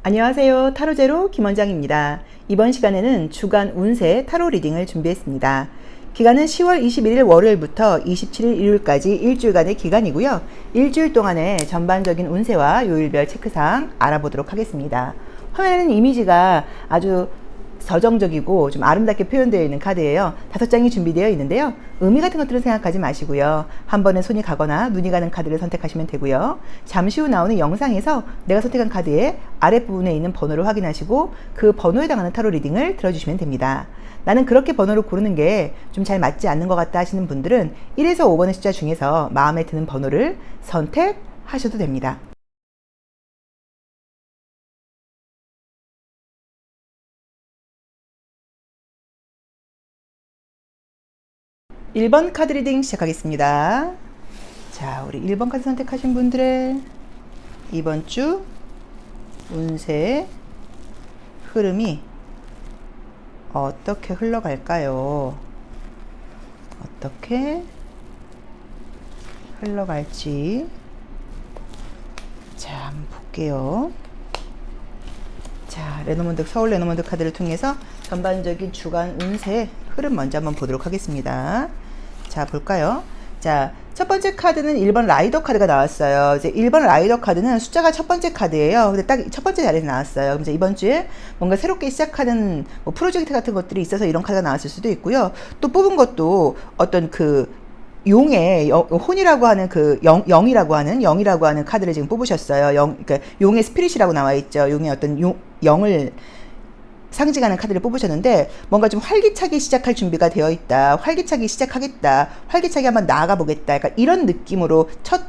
안녕하세요. 타로제로 김원장입니다. 이번 시간에는 주간 운세 타로 리딩을 준비했습니다. 기간은 10월 21일 월요일부터 27일 일요일까지 일주일간의 기간이고요. 일주일 동안의 전반적인 운세와 요일별 체크사항 알아보도록 하겠습니다. 화면에는 이미지가 아주 서정적이고 좀 아름답게 표현되어 있는 카드예요. 5장이 준비되어 있는데요. 의미 같은 것들은 생각하지 마시고요. 한 번에 손이 가거나 눈이 가는 카드를 선택하시면 되고요. 잠시 후 나오는 영상에서 내가 선택한 카드의 아랫부분에 있는 번호를 확인하시고 그 번호에 해당하는 타로 리딩을 들어주시면 됩니다. 나는 그렇게 번호를 고르는 게 좀 잘 맞지 않는 것 같다 하시는 분들은 1에서 5번의 숫자 중에서 마음에 드는 번호를 선택하셔도 됩니다. 1번 카드 리딩 시작하겠습니다. 자, 우리 1번 카드 선택하신 분들의 이번 주 운세 흐름이 어떻게 흘러갈까요? 어떻게 흘러갈지 자, 한번 볼게요. 자, 레노몬드 서울 레노몬드 카드를 통해서 전반적인 주간 운세 흐름 먼저 한번 보도록 하겠습니다. 자, 볼까요? 자, 첫 번째 카드는 1번 라이더 카드가 나왔어요. 이제 1번 라이더 카드는 숫자가 첫 번째 카드예요. 근데 딱 첫 번째 자리에서 나왔어요. 그럼 이제 이번 주에 뭔가 새롭게 시작하는 뭐 프로젝트 같은 것들이 있어서 이런 카드가 나왔을 수도 있고요. 또 뽑은 것도 어떤 그 용의 혼이라고 하는 그 영이라고 하는 카드를 지금 뽑으셨어요. 그러니까 용의 스피릿이라고 나와 있죠. 용의 어떤 영을 상징하는 카드를 뽑으셨는데 뭔가 좀 활기차게 시작할 준비가 되어 있다. 활기차게 시작하겠다. 활기차게 한번 나아가 보겠다. 약간 이런 느낌으로 첫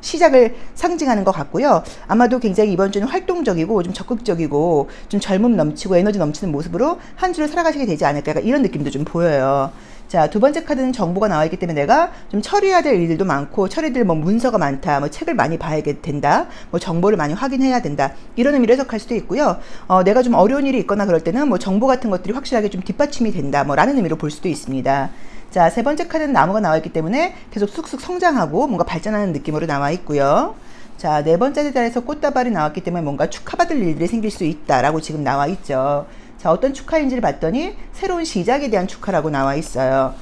시작을 상징하는 것 같고요. 아마도 굉장히 이번 주는 활동적이고 좀 적극적이고 좀 젊음 넘치고 에너지 넘치는 모습으로 한 주를 살아가시게 되지 않을까. 약간 이런 느낌도 좀 보여요. 자, 두 번째 카드는 정보가 나와 있기 때문에 내가 좀 처리해야 될 일들도 많고, 처리될 뭐 문서가 많다, 뭐 책을 많이 봐야 된다, 뭐 정보를 많이 확인해야 된다, 이런 의미로 해석할 수도 있고요. 내가 좀 어려운 일이 있거나 그럴 때는 뭐 정보 같은 것들이 확실하게 좀 뒷받침이 된다, 뭐 라는 의미로 볼 수도 있습니다. 자, 세 번째 카드는 나무가 나와 있기 때문에 계속 쑥쑥 성장하고 뭔가 발전하는 느낌으로 나와 있고요. 자, 네 번째 달에서 꽃다발이 나왔기 때문에 뭔가 축하받을 일들이 생길 수 있다라고 지금 나와 있죠. 자, 어떤 축하인지를 봤더니 새로운 시작에 대한 축하라고 나와 있어요.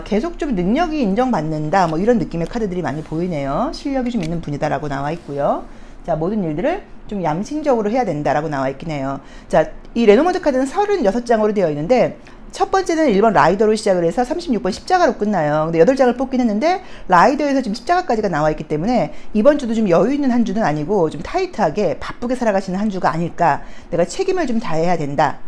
계속 좀 능력이 인정받는다, 뭐 이런 느낌의 카드들이 많이 보이네요. 실력이 좀 있는 분이다라고 나와 있고요. 자, 모든 일들을 좀 양심적으로 해야 된다라고 나와 있긴 해요. 자, 이 레노먼드 카드는 36장으로 되어 있는데, 첫 번째는 1번 라이더로 시작을 해서 36번 십자가로 끝나요. 근데 8장을 뽑긴 했는데 라이더에서 지금 십자가까지가 나와 있기 때문에 이번 주도 좀 여유 있는 한 주는 아니고 좀 타이트하게 바쁘게 살아가시는 한 주가 아닐까. 내가 책임을 좀 다해야 된다.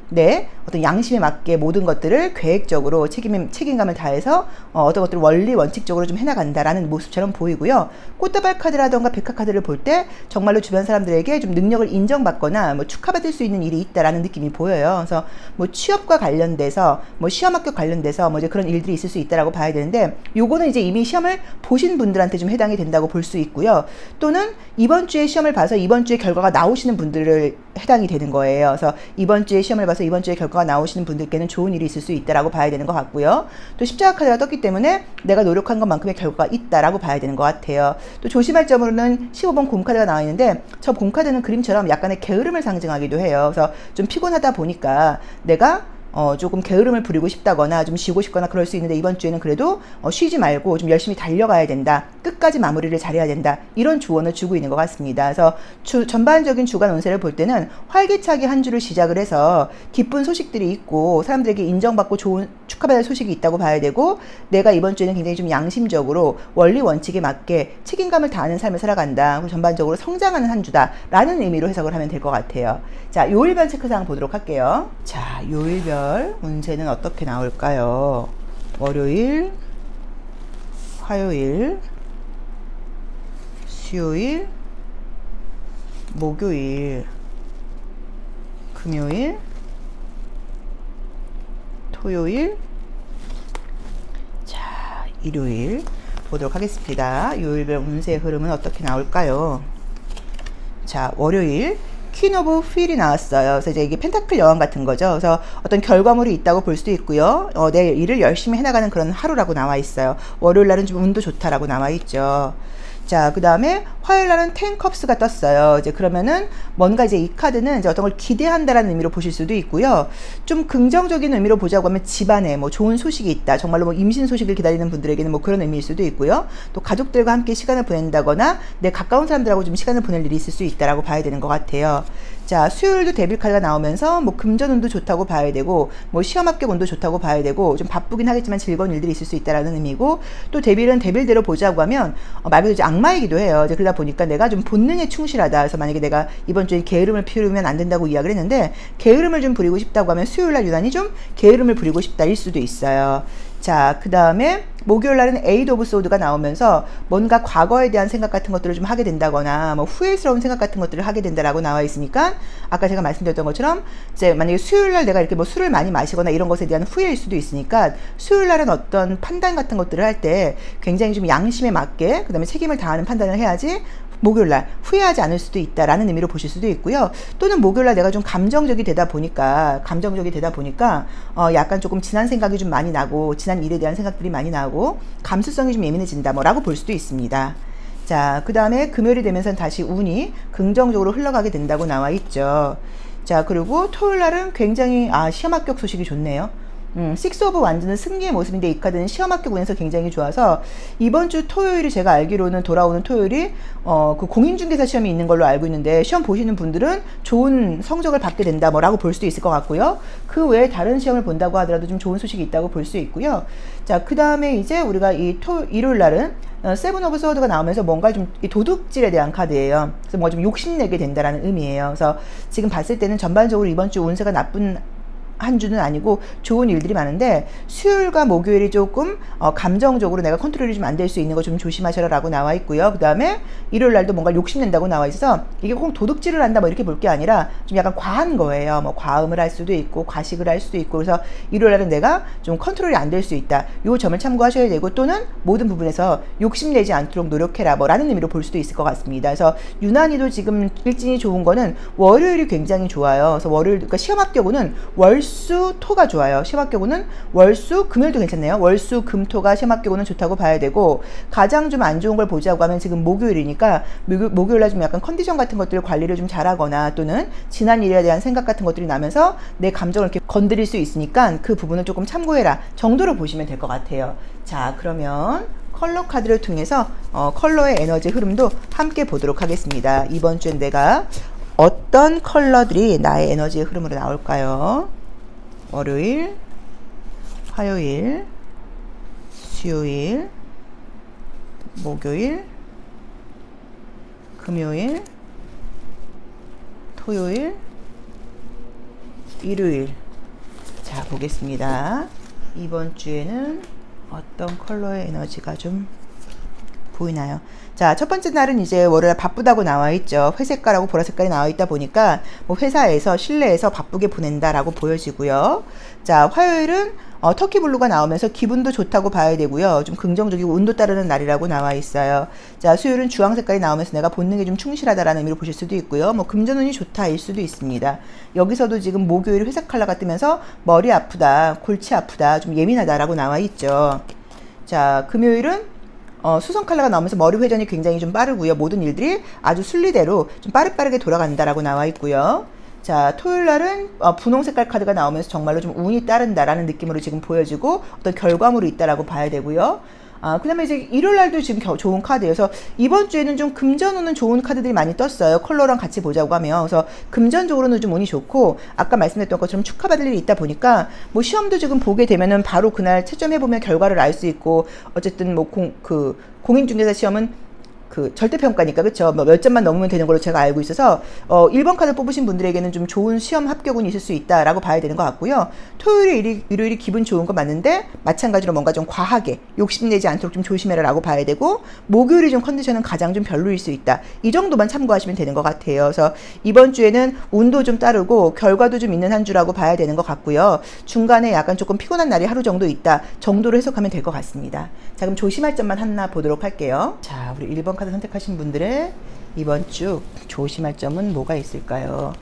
네, 어떤 양심에 맞게 모든 것들을 계획적으로 책임감을 다해서 어떤 것들을 원리 원칙적으로 좀 해나간다라는 모습처럼 보이고요. 꽃다발 카드라던가 백화 카드를 볼 때 정말로 주변 사람들에게 좀 능력을 인정받거나 뭐 축하받을 수 있는 일이 있다라는 느낌이 보여요. 그래서 뭐 취업과 관련돼서 뭐 시험 합격 관련돼서 뭐 이제 그런 일들이 있을 수 있다라고 봐야 되는데, 요거는 이제 이미 시험을 보신 분들한테 좀 해당이 된다고 볼 수 있고요. 또는 이번 주에 시험을 봐서 이번 주에 결과가 나오시는 분들을 해당이 되는 거예요. 그래서 이번 주에 시험을 봐서 이번 주에 결과가 나오시는 분들께는 좋은 일이 있을 수 있다라고 봐야 되는 것 같고요. 또 십자가 카드가 떴기 때문에 내가 노력한 것만큼의 결과가 있다라고 봐야 되는 것 같아요. 또 조심할 점으로는 15번 곰 카드가 나와 있는데, 저 곰 카드는 그림처럼 약간의 게으름을 상징하기도 해요. 그래서 좀 피곤하다 보니까 내가 조금 게으름을 부리고 싶다거나 좀 쉬고 싶거나 그럴 수 있는데, 이번 주에는 그래도 쉬지 말고 좀 열심히 달려가야 된다, 끝까지 마무리를 잘해야 된다, 이런 조언을 주고 있는 것 같습니다. 그래서 전반적인 주간 운세를 볼 때는 활기차게 한 주를 시작을 해서 기쁜 소식들이 있고 사람들에게 인정받고 좋은 축하받을 소식이 있다고 봐야 되고, 내가 이번 주에는 굉장히 좀 양심적으로 원리 원칙에 맞게 책임감을 다하는 삶을 살아간다, 그리고 전반적으로 성장하는 한 주다 라는 의미로 해석을 하면 될 것 같아요. 자, 요일별 체크사항 보도록 할게요. 자, 요일별 운세는 어떻게 나올까요? 월요일, 화요일, 수요일, 목요일, 금요일, 토요일, 자, 일요일 보도록 하겠습니다. 요일별 운세 흐름은 어떻게 나올까요? 자, 월요일 퀸 오브 휠이 나왔어요. 그래서 이제 이게 펜타클 여왕 같은 거죠. 그래서 어떤 결과물이 있다고 볼 수도 있고요. 내 일을 열심히 해나가는 그런 하루라고 나와 있어요. 월요일 날은 좀 운도 좋다라고 나와 있죠. 자, 그 다음에 화요일 날은 10컵스가 떴어요. 이제 그러면은 뭔가 이제 이 카드는 이제 어떤 걸 기대한다라는 의미로 보실 수도 있고요. 좀 긍정적인 의미로 보자고 하면 집안에 뭐 좋은 소식이 있다. 정말로 뭐 임신 소식을 기다리는 분들에게는 뭐 그런 의미일 수도 있고요. 또 가족들과 함께 시간을 보낸다거나 내 가까운 사람들하고 좀 시간을 보낼 일이 있을 수 있다라고 봐야 되는 것 같아요. 자, 수요일도 데빌 카드가 나오면서 뭐 금전운도 좋다고 봐야 되고, 뭐 시험 합격 운도 좋다고 봐야 되고, 좀 바쁘긴 하겠지만 즐거운 일들이 있을 수 있다라는 의미고, 또 데빌은 데빌대로 보자고 하면 말 그대로 이제 악마이기도 해요. 이제 그러다 보니까 내가 좀 본능에 충실하다. 그래서 만약에 내가 이번 주에 게으름을 피우면 안 된다고 이야기를 했는데, 게으름을 좀 부리고 싶다고 하면 수요일 날 유난히 좀 게으름을 부리고 싶다일 수도 있어요. 자, 그 다음에 목요일 날은 에이드 오브 소드가 나오면서 뭔가 과거에 대한 생각 같은 것들을 좀 하게 된다거나 뭐 후회스러운 생각 같은 것들을 하게 된다라고 나와 있으니까 아까 제가 말씀드렸던 것처럼 이제 만약에 수요일 날 내가 이렇게 뭐 술을 많이 마시거나 이런 것에 대한 후회일 수도 있으니까 수요일 날은 어떤 판단 같은 것들을 할 때 굉장히 좀 양심에 맞게 그 다음에 책임을 다하는 판단을 해야지 목요일날 후회하지 않을 수도 있다라는 의미로 보실 수도 있고요. 또는 목요일날 내가 좀 감정적이 되다 보니까 약간 조금 지난 생각이 좀 많이 나고 지난 일에 대한 생각들이 많이 나고 감수성이 좀 예민해진다 뭐라고 볼 수도 있습니다. 자, 그 다음에 금요일이 되면서 다시 운이 긍정적으로 흘러가게 된다고 나와 있죠. 자, 그리고 토요일날은 굉장히 시험 합격 소식이 좋네요. 식스 오브 완즈는 승리의 모습인데 이 카드는 시험 합격 운에서 굉장히 좋아서 이번 주 토요일이 제가 알기로는 돌아오는 토요일이 그 공인중개사 시험이 있는 걸로 알고 있는데 시험 보시는 분들은 좋은 성적을 받게 된다 뭐라고 볼 수도 있을 것 같고요. 그 외에 다른 시험을 본다고 하더라도 좀 좋은 소식이 있다고 볼 수 있고요. 자, 그 다음에 이제 우리가 일요일 날은 세븐 오브 소드가 나오면서 뭔가 좀 도둑질에 대한 카드예요. 그래서 뭔가 좀 욕심내게 된다라는 의미예요. 그래서 지금 봤을 때는 전반적으로 이번 주 운세가 나쁜 한 주는 아니고 좋은 일들이 많은데 수요일과 목요일이 조금 감정적으로 내가 컨트롤이 좀 안 될 수 있는 거 좀 조심하셔라 라고 나와 있고요. 그 다음에 일요일 날도 뭔가 욕심낸다고 나와 있어서 이게 꼭 도둑질을 한다 뭐 이렇게 볼 게 아니라 좀 약간 과한 거예요. 뭐 과음을 할 수도 있고 과식을 할 수도 있고 그래서 일요일 날은 내가 좀 컨트롤이 안 될 수 있다. 요 점을 참고하셔야 되고 또는 모든 부분에서 욕심내지 않도록 노력해라 뭐 라는 의미로 볼 수도 있을 것 같습니다. 그래서 유난히도 지금 일진이 좋은 거는 월요일이 굉장히 좋아요. 그래서 월요일 그러니까 시험 합격운은 월수 토가 좋아요. 시험 합격운은 월수 금요일도 괜찮네요. 월수 금토가 시험 합격운은 좋다고 봐야 되고 가장 좀 안 좋은 걸 보자고 하면 지금 목요일이니까 목요일날 좀 약간 컨디션 같은 것들을 관리를 좀 잘하거나 또는 지난 일에 대한 생각 같은 것들이 나면서 내 감정을 이렇게 건드릴 수 있으니까 그 부분을 조금 참고해라 정도로 보시면 될 것 같아요. 자, 그러면 컬러 카드를 통해서 컬러의 에너지 흐름도 함께 보도록 하겠습니다. 이번 주엔 내가 어떤 컬러들이 나의 에너지의 흐름으로 나올까요? 월요일, 화요일, 수요일, 목요일, 금요일, 토요일, 일요일. 자, 보겠습니다. 이번 주에는 어떤 컬러의 에너지가 좀 보이나요? 자, 첫 번째 날은 이제 월요일 바쁘다고 나와 있죠. 회색깔하고 보라색깔이 나와 있다 보니까 뭐 회사에서 실내에서 바쁘게 보낸다라고 보여지고요. 자, 화요일은 터키 블루가 나오면서 기분도 좋다고 봐야 되고요. 좀 긍정적이고 운도 따르는 날이라고 나와 있어요. 자, 수요일은 주황 색깔이 나오면서 내가 본능에 좀 충실하다라는 의미로 보실 수도 있고요. 뭐 금전운이 좋다일 수도 있습니다. 여기서도 지금 목요일 회색 컬러가 뜨면서 머리 아프다, 골치 아프다, 좀 예민하다라고 나와 있죠. 자, 금요일은 수성 컬러가 나오면서 머리 회전이 굉장히 좀 빠르고요. 모든 일들이 아주 순리대로 좀 빠르게 돌아간다라고 나와 있고요. 자, 토요일 날은 분홍 색깔 카드가 나오면서 정말로 좀 운이 따른다라는 느낌으로 지금 보여지고 어떤 결과물이 있다라고 봐야 되고요. 그 다음에 이제 일요일 날도 지금 좋은 카드여서 이번 주에는 좀 금전운은 좋은 카드들이 많이 떴어요. 컬러랑 같이 보자고 하면. 그래서 금전적으로는 좀 운이 좋고 아까 말씀드렸던 것처럼 축하받을 일이 있다 보니까 뭐 시험도 지금 보게 되면은 바로 그날 채점해보면 결과를 알 수 있고 어쨌든 뭐 공인중개사 시험은 그 절대평가니까 그쵸? 뭐 몇 점만 넘으면 되는 걸로 제가 알고 있어서 1번 카드 뽑으신 분들에게는 좀 좋은 시험 합격운이 있을 수 있다라고 봐야 되는 것 같고요. 토요일, 일요일이 기분 좋은 거 맞는데 마찬가지로 뭔가 좀 과하게 욕심내지 않도록 좀 조심해라 라고 봐야 되고 목요일이 좀 컨디션은 가장 좀 별로일 수 있다. 이 정도만 참고하시면 되는 것 같아요. 그래서 이번 주에는 운도 좀 따르고 결과도 좀 있는 한 주라고 봐야 되는 것 같고요. 중간에 약간 조금 피곤한 날이 하루 정도 있다 정도로 해석하면 될 것 같습니다. 자, 그럼 조심할 점만 하나 보도록 할게요. 자, 우리 1번 카드 선택하신 분들의 이번 주 조심할 점은 뭐가 있을까요?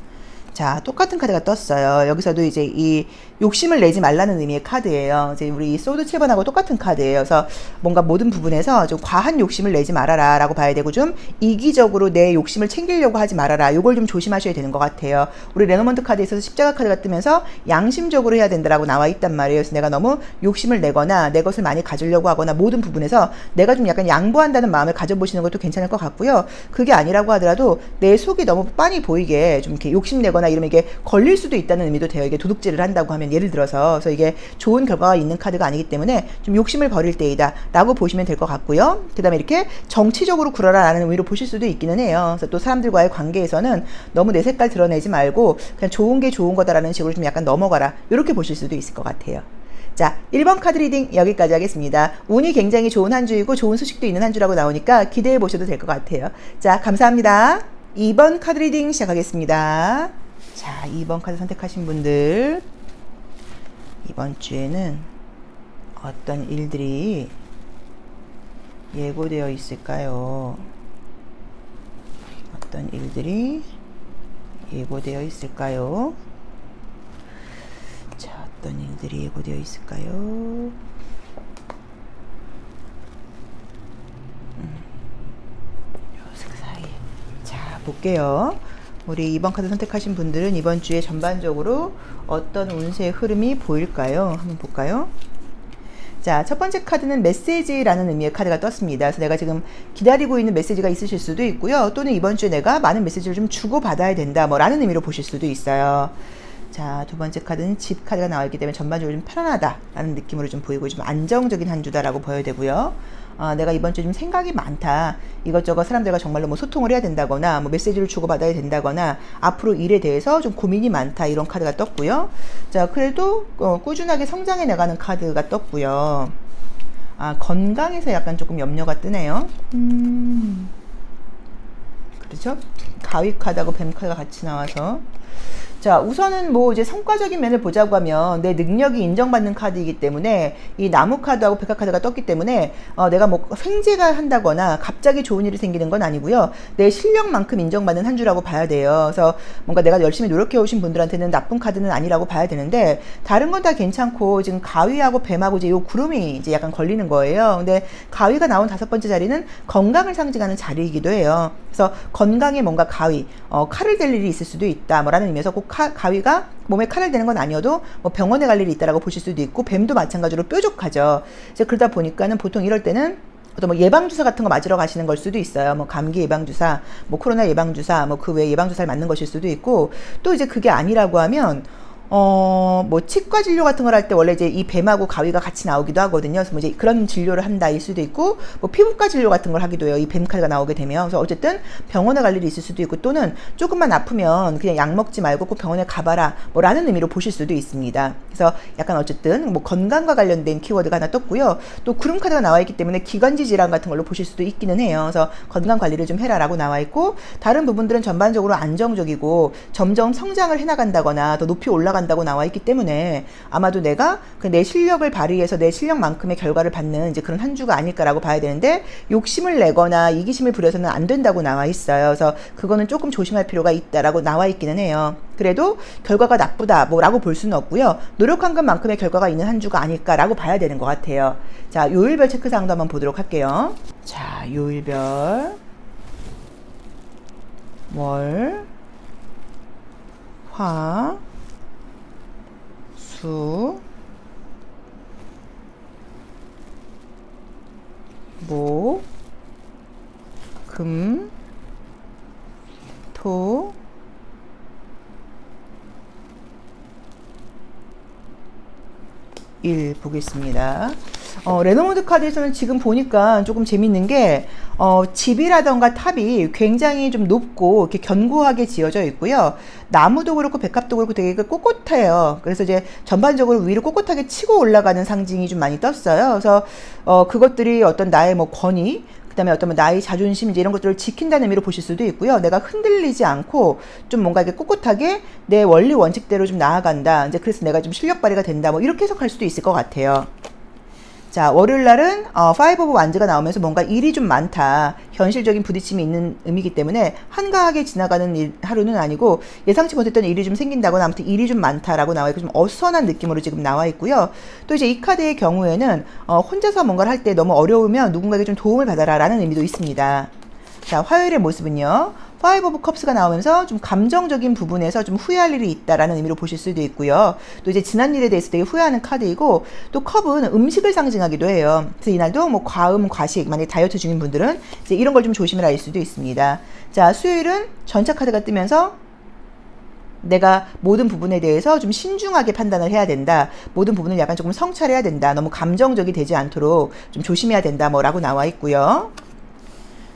자, 똑같은 카드가 떴어요. 여기서도 이제 이 욕심을 내지 말라는 의미의 카드예요. 이제 우리 이 소드 7번하고 똑같은 카드예요. 그래서 뭔가 모든 부분에서 좀 과한 욕심을 내지 말아라 라고 봐야 되고, 좀 이기적으로 내 욕심을 챙기려고 하지 말아라. 요걸 좀 조심하셔야 되는 것 같아요. 우리 레노먼트 카드에 있어서 십자가 카드가 뜨면서 양심적으로 해야 된다라고 나와 있단 말이에요. 그래서 내가 너무 욕심을 내거나 내 것을 많이 가지려고 하거나 모든 부분에서 내가 좀 약간 양보한다는 마음을 가져보시는 것도 괜찮을 것 같고요. 그게 아니라고 하더라도 내 속이 너무 빤히 보이게 좀 이렇게 욕심내거나 이러면 이게 걸릴 수도 있다는 의미도 돼요. 이게 도둑질을 한다고 하면 예를 들어서. 그래서 이게 좋은 결과가 있는 카드가 아니기 때문에 좀 욕심을 버릴 때이다 라고 보시면 될 것 같고요. 그 다음에 이렇게 정치적으로 굴어라 라는 의미로 보실 수도 있기는 해요. 그래서 또 사람들과의 관계에서는 너무 내 색깔 드러내지 말고 그냥 좋은 게 좋은 거다라는 식으로 좀 약간 넘어가라, 이렇게 보실 수도 있을 것 같아요. 자, 1번 카드 리딩 여기까지 하겠습니다. 운이 굉장히 좋은 한 주이고 좋은 소식도 있는 한 주라고 나오니까 기대해 보셔도 될 것 같아요. 자, 감사합니다. 2번 카드 리딩 시작하겠습니다. 자, 2번 카드 선택하신 분들, 이번 주에는 어떤 일들이 예고되어 있을까요? 어떤 일들이 예고되어 있을까요? 자, 어떤 일들이 예고되어 있을까요? 요 사이. 자, 볼게요. 우리 2번 카드 선택하신 분들은 이번 주에 전반적으로 어떤 운세의 흐름이 보일까요? 한번 볼까요? 자, 첫 번째 카드는 메시지라는 의미의 카드가 떴습니다. 그래서 내가 지금 기다리고 있는 메시지가 있으실 수도 있고요. 또는 이번 주에 내가 많은 메시지를 좀 주고받아야 된다, 뭐 라는 의미로 보실 수도 있어요. 자, 두 번째 카드는 집 카드가 나와 있기 때문에 전반적으로 좀 편안하다라는 느낌으로 좀 보이고 좀 안정적인 한 주다라고 보여야 되고요. 내가 이번 주에 좀 생각이 많다, 이것저것 사람들과 정말로 뭐 소통을 해야 된다거나 뭐 메시지를 주고받아야 된다거나 앞으로 일에 대해서 좀 고민이 많다, 이런 카드가 떴고요. 자, 그래도 꾸준하게 성장해 나가는 카드가 떴고요. 건강에서 약간 조금 염려가 뜨네요. 그렇죠? 가위 카드하고 뱀 카드가 같이 나와서, 자, 우선은 뭐 이제 성과적인 면을 보자고 하면 내 능력이 인정받는 카드이기 때문에 이 나무 카드하고 백화 카드가 떴기 때문에 내가 뭐 횡재가 한다거나 갑자기 좋은 일이 생기는 건 아니고요. 내 실력만큼 인정받는 한 주라고 봐야 돼요. 그래서 뭔가 내가 열심히 노력해 오신 분들한테는 나쁜 카드는 아니라고 봐야 되는데, 다른 건 다 괜찮고 지금 가위하고 뱀하고 이제 요 구름이 이제 약간 걸리는 거예요. 근데 가위가 나온 다섯 번째 자리는 건강을 상징하는 자리이기도 해요. 그래서 건강에 뭔가 가위, 칼을 댈 일이 있을 수도 있다, 뭐라는 의미에서 꼭 가위가 몸에 칼을 대는 건 아니어도 뭐 병원에 갈 일이 있다라고 보실 수도 있고, 뱀도 마찬가지로 뾰족하죠. 이제 그러다 보니까는 보통 이럴 때는 어떤 뭐 예방주사 같은 거 맞으러 가시는 걸 수도 있어요. 뭐 감기 예방주사, 뭐 코로나 예방주사, 뭐 그 외에 예방주사를 맞는 것일 수도 있고, 또 이제 그게 아니라고 하면 뭐 치과 진료 같은 걸 할 때 원래 이제 이 뱀하고 가위가 같이 나오기도 하거든요. 그래서 뭐 이제 그런 진료를 한다일 수도 있고, 뭐 피부과 진료 같은 걸 하기도 해요, 이 뱀 카드가 나오게 되면. 그래서 어쨌든 병원에 갈 일이 있을 수도 있고, 또는 조금만 아프면 그냥 약 먹지 말고 꼭 병원에 가봐라, 뭐라는 의미로 보실 수도 있습니다. 그래서 약간 어쨌든 뭐 건강과 관련된 키워드가 하나 떴고요. 또 구름 카드가 나와 있기 때문에 기관지 질환 같은 걸로 보실 수도 있기는 해요. 그래서 건강 관리를 좀 해라라고 나와 있고, 다른 부분들은 전반적으로 안정적이고 점점 성장을 해나간다거나 더 높이 올라간다고 나와 있기 때문에 아마도 내가 내 실력을 발휘해서 내 실력만큼의 결과를 받는 이제 그런 한 주가 아닐까라고 봐야 되는데, 욕심을 내거나 이기심을 부려서는 안 된다고 나와 있어요. 그래서 그거는 조금 조심할 필요가 있다라고 나와 있기는 해요. 그래도 결과가 나쁘다 뭐라고 볼 수는 없고요. 노력한 것만큼의 결과가 있는 한 주가 아닐까라고 봐야 되는 것 같아요. 자, 요일별 체크사항도 한번 보도록 할게요. 자, 요일별 월, 화, 수, 목, 금, 토, 일 보겠습니다. 레노모드 카드에서는 지금 보니까 조금 재밌는 게 집이라던가 탑이 굉장히 좀 높고 이렇게 견고하게 지어져 있고요. 나무도 그렇고 백합도 그렇고 되게 꼿꼿해요. 그래서 이제 전반적으로 위로 꼿꼿하게 치고 올라가는 상징이 좀 많이 떴어요. 그래서 그것들이 어떤 나의 뭐 권위, 그 다음에 어떤 나의 자존심, 이제 이런 것들을 지킨다는 의미로 보실 수도 있고요. 내가 흔들리지 않고 좀 뭔가 이렇게 꼿꼿하게 내 원리 원칙대로 좀 나아간다, 이제 그래서 내가 좀 실력 발휘가 된다, 뭐 이렇게 해석할 수도 있을 것 같아요. 자, 월요일 날은 파이브 오브 완즈가 나오면서 뭔가 일이 좀 많다. 현실적인 부딪힘이 있는 의미이기 때문에 한가하게 지나가는 하루는 아니고 예상치 못했던 일이 좀 생긴다거나 아무튼 일이 좀 많다라고 나와 있고 좀 어수선한 느낌으로 지금 나와 있고요. 또 이제 이 카드의 경우에는 혼자서 뭔가를 할 때 너무 어려우면 누군가에게 좀 도움을 받아라 라는 의미도 있습니다. 자, 화요일의 모습은요. 파이브 오브 컵스가 나오면서 좀 감정적인 부분에서 좀 후회할 일이 있다라는 의미로 보실 수도 있고요. 또 이제 지난 일에 대해서 되게 후회하는 카드이고 또 컵은 음식을 상징하기도 해요. 그래서 이날도 뭐 과음, 과식, 만약에 다이어트 중인 분들은 이제 이런 걸 좀 조심을 할 수도 있습니다. 자, 수요일은 전차 카드가 뜨면서 내가 모든 부분에 대해서 좀 신중하게 판단을 해야 된다. 모든 부분을 약간 조금 성찰해야 된다. 너무 감정적이 되지 않도록 좀 조심해야 된다. 뭐라고 나와 있고요.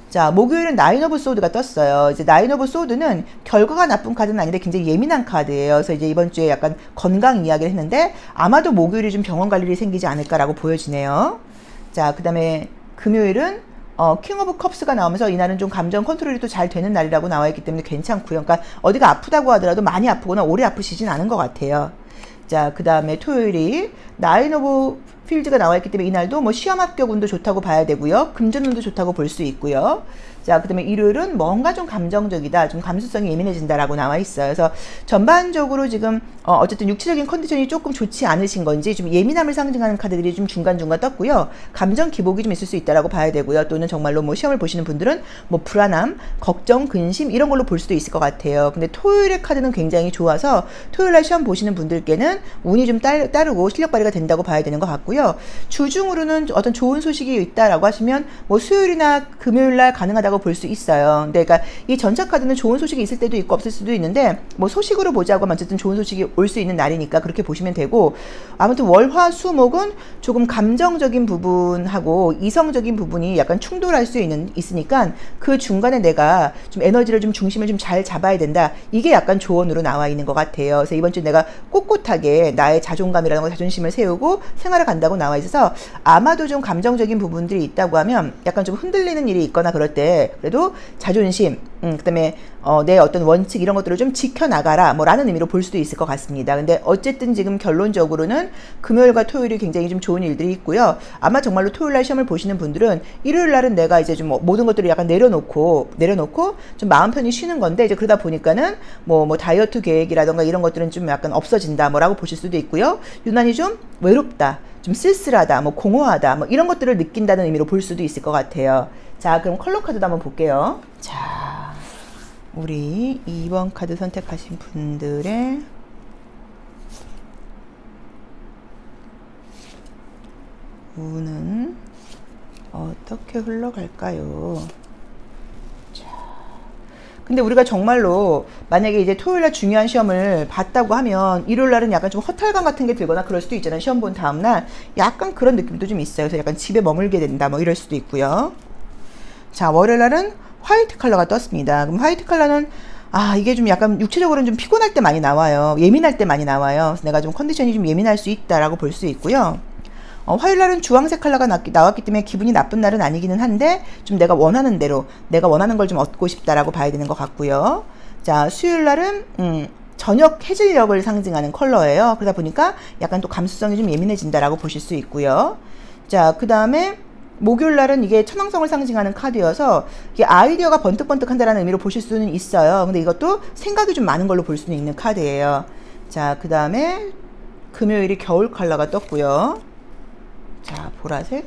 자, 목요일은 나인 오브 소드가 떴어요. 이제 나인 오브 소드는 결과가 나쁜 카드는 아닌데 굉장히 예민한 카드예요. 그래서 이제 이번 주에 약간 건강 이야기를 했는데 아마도 목요일이 좀 병원 갈 일이 생기지 않을까라고 보여지네요. 자, 그 다음에 금요일은 킹 오브 컵스가 나오면서 이날은 좀 감정 컨트롤이 또 잘 되는 날이라고 나와 있기 때문에 괜찮고요. 그러니까 어디가 아프다고 하더라도 많이 아프거나 오래 아프시진 않은 것 같아요. 자, 그 다음에 토요일이 나인 오브 필드가 나와 있기 때문에 이날도 뭐 시험 합격 운도 좋다고 봐야 되고요. 금전 운도 좋다고 볼 수 있고요. 자, 그 다음에 일요일은 뭔가 좀 감정적이다. 좀 감수성이 예민해진다라고 나와 있어요. 그래서 전반적으로 지금 어쨌든 육체적인 컨디션이 조금 좋지 않으신 건지 좀 예민함을 상징하는 카드들이 좀 중간중간 떴고요. 감정 기복이 좀 있을 수 있다라고 봐야 되고요. 또는 정말로 뭐 시험을 보시는 분들은 뭐 불안함, 걱정, 근심 이런 걸로 볼 수도 있을 것 같아요. 근데 토요일의 카드는 굉장히 좋아서 토요일날 시험 보시는 분들께는 운이 좀 따르고 실력 발휘가 된다고 봐야 되는 것 같고요. 주중으로는 어떤 좋은 소식이 있다라고 하시면 뭐 수요일이나 금요일날 가능하다고 볼 수 있어요. 근데 그러니까 이 전차 카드는 좋은 소식이 있을 때도 있고 없을 수도 있는데 뭐 소식으로 보자고 하면 어쨌든 좋은 소식이 올 수 있는 날이니까 그렇게 보시면 되고 아무튼 월, 화, 수, 목은 조금 감정적인 부분하고 이성적인 부분이 약간 충돌할 수 있으니까 그 중간에 내가 좀 에너지를 좀 중심을 좀 잘 잡아야 된다. 이게 약간 조언으로 나와 있는 것 같아요. 그래서 이번 주에 내가 꼿꼿하게 나의 자존감이라는 자존심을 세우고 생활을 간다고 나와 있어서 아마도 좀 감정적인 부분들이 있다고 하면 약간 좀 흔들리는 일이 있거나 그럴 때 그래도 자존심, 그다음에 내 어떤 원칙 이런 것들을 좀 지켜나가라 뭐라는 의미로 볼 수도 있을 것 같습니다. 근데 어쨌든 지금 결론적으로는 금요일과 토요일이 굉장히 좀 좋은 일들이 있고요. 아마 정말로 토요일날 시험을 보시는 분들은 일요일날은 내가 이제 좀 모든 것들을 약간 내려놓고 좀 마음 편히 쉬는 건데 이제 그러다 보니까는 뭐 다이어트 계획이라던가 이런 것들은 좀 약간 없어진다 뭐라고 보실 수도 있고요. 유난히 좀 외롭다, 좀 쓸쓸하다, 뭐 공허하다 뭐 이런 것들을 느낀다는 의미로 볼 수도 있을 것 같아요. 자, 그럼 컬러 카드도 한번 볼게요. 자, 우리 2번 카드 선택하신 분들의 운은 어떻게 흘러갈까요? 자, 근데 우리가 정말로 만약에 이제 토요일날 중요한 시험을 봤다고 하면 일요일날은 약간 좀 허탈감 같은 게 들거나 그럴 수도 있잖아요. 시험 본 다음날 약간 그런 느낌도 좀 있어요. 그래서 약간 집에 머물게 된다 뭐 이럴 수도 있고요. 자, 월요일날은 화이트 컬러가 떴습니다. 그럼 화이트 컬러는 이게 좀 약간 육체적으로는 좀 피곤할 때 많이 나와요. 예민할 때 많이 나와요. 그래서 내가 좀 컨디션이 좀 예민할 수 있다라고 볼 수 있고요. 화요일날은 주황색 컬러가 나왔기 때문에 기분이 나쁜 날은 아니기는 한데 좀 내가 원하는 대로 내가 원하는 걸 좀 얻고 싶다라고 봐야 되는 것 같고요. 자, 수요일날은 저녁 해질녘을 상징하는 컬러예요. 그러다 보니까 약간 또 감수성이 좀 예민해진다라고 보실 수 있고요. 자, 그 다음에 목요일날은 이게 천왕성을 상징하는 카드여서 이게 아이디어가 번뜩번뜩한다라는 의미로 보실 수는 있어요. 근데 이것도 생각이 좀 많은 걸로 볼 수는 있는 카드예요. 자, 그 다음에 금요일이 겨울 컬러가 떴고요. 자, 보라색.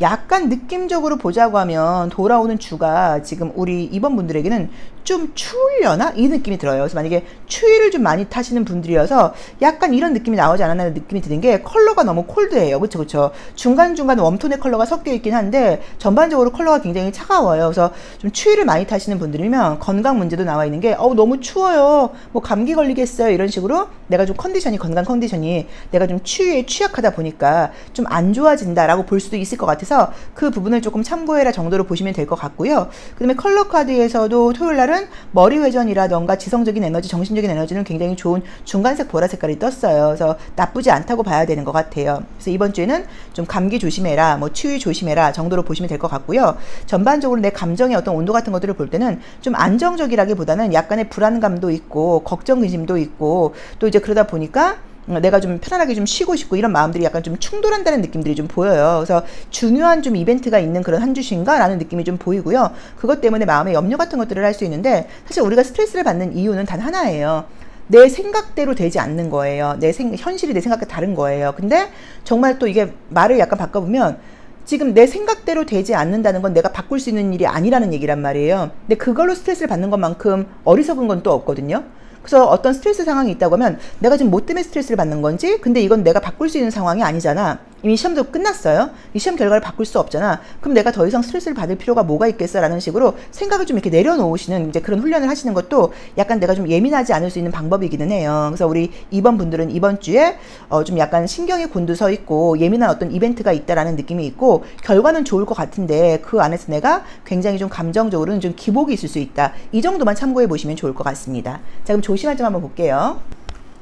약간 느낌적으로 보자고 하면 돌아오는 주가 지금 우리 2번 분들에게는 좀 추우려나? 이 느낌이 들어요. 그래서 만약에 추위를 좀 많이 타시는 분들이어서 약간 이런 느낌이 나오지 않았나 느낌이 드는 게 컬러가 너무 콜드해요. 그쵸, 그쵸. 중간중간 웜톤의 컬러가 섞여 있긴 한데 전반적으로 컬러가 굉장히 차가워요. 그래서 좀 추위를 많이 타시는 분들이면 건강 문제도 나와 있는 게 너무 추워요. 뭐 감기 걸리겠어요. 이런 식으로 내가 좀 건강 컨디션이 내가 좀 추위에 취약하다 보니까 좀 안 좋아진다라고 볼 수도 있을 것 같아서 그 부분을 조금 참고해라 정도로 보시면 될 것 같고요. 그 다음에 컬러 카드에서도 토요일날은 머리 회전이라던가 지성적인 에너지, 정신적인 에너지는 굉장히 좋은 중간색 보라 색깔이 떴어요. 그래서 나쁘지 않다고 봐야 되는 것 같아요. 그래서 이번 주에는 좀 감기 조심해라, 뭐 추위 조심해라 정도로 보시면 될 것 같고요. 전반적으로 내 감정의 어떤 온도 같은 것들을 볼 때는 좀 안정적이라기보다는 약간의 불안감도 있고 걱정, 근심도 있고 또 이제 그러다 보니까 내가 좀 편안하게 좀 쉬고 싶고 이런 마음들이 약간 좀 충돌한다는 느낌들이 좀 보여요. 그래서 중요한 좀 이벤트가 있는 그런 한 주신가 라는 느낌이 좀 보이고요. 그것 때문에 마음의 염려 같은 것들을 할 수 있는데, 사실 우리가 스트레스를 받는 이유는 단 하나예요. 내 생각대로 되지 않는 거예요. 현실이 내 생각과 다른 거예요. 근데 정말 또 이게 말을 약간 바꿔보면, 지금 내 생각대로 되지 않는다는 건 내가 바꿀 수 있는 일이 아니라는 얘기란 말이에요. 근데 그걸로 스트레스를 받는 것만큼 어리석은 건 또 없거든요. 그래서 어떤 스트레스 상황이 있다고 하면 내가 지금 뭐 때문에 스트레스를 받는 건지, 근데 이건 내가 바꿀 수 있는 상황이 아니잖아. 이미 시험도 끝났어요. 이 시험 결과를 바꿀 수 없잖아. 그럼 내가 더 이상 스트레스를 받을 필요가 뭐가 있겠어? 라는 식으로 생각을 좀 이렇게 내려놓으시는 이제 그런 훈련을 하시는 것도 약간 내가 좀 예민하지 않을 수 있는 방법이기는 해요. 그래서 우리 2번 분들은 이번 주에 좀 약간 신경이 곤두서 있고 예민한 어떤 이벤트가 있다라는 느낌이 있고, 결과는 좋을 것 같은데 그 안에서 내가 굉장히 좀 감정적으로는 좀 기복이 있을 수 있다. 이 정도만 참고해 보시면 좋을 것 같습니다. 자, 그럼 조심할 점 한번 볼게요.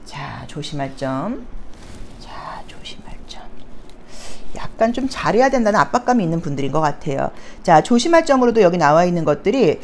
자, 조심할 점. 약간 좀 잘해야 된다는 압박감이 있는 분들인 것 같아요. 자, 조심할 점으로도 여기 나와 있는 것들이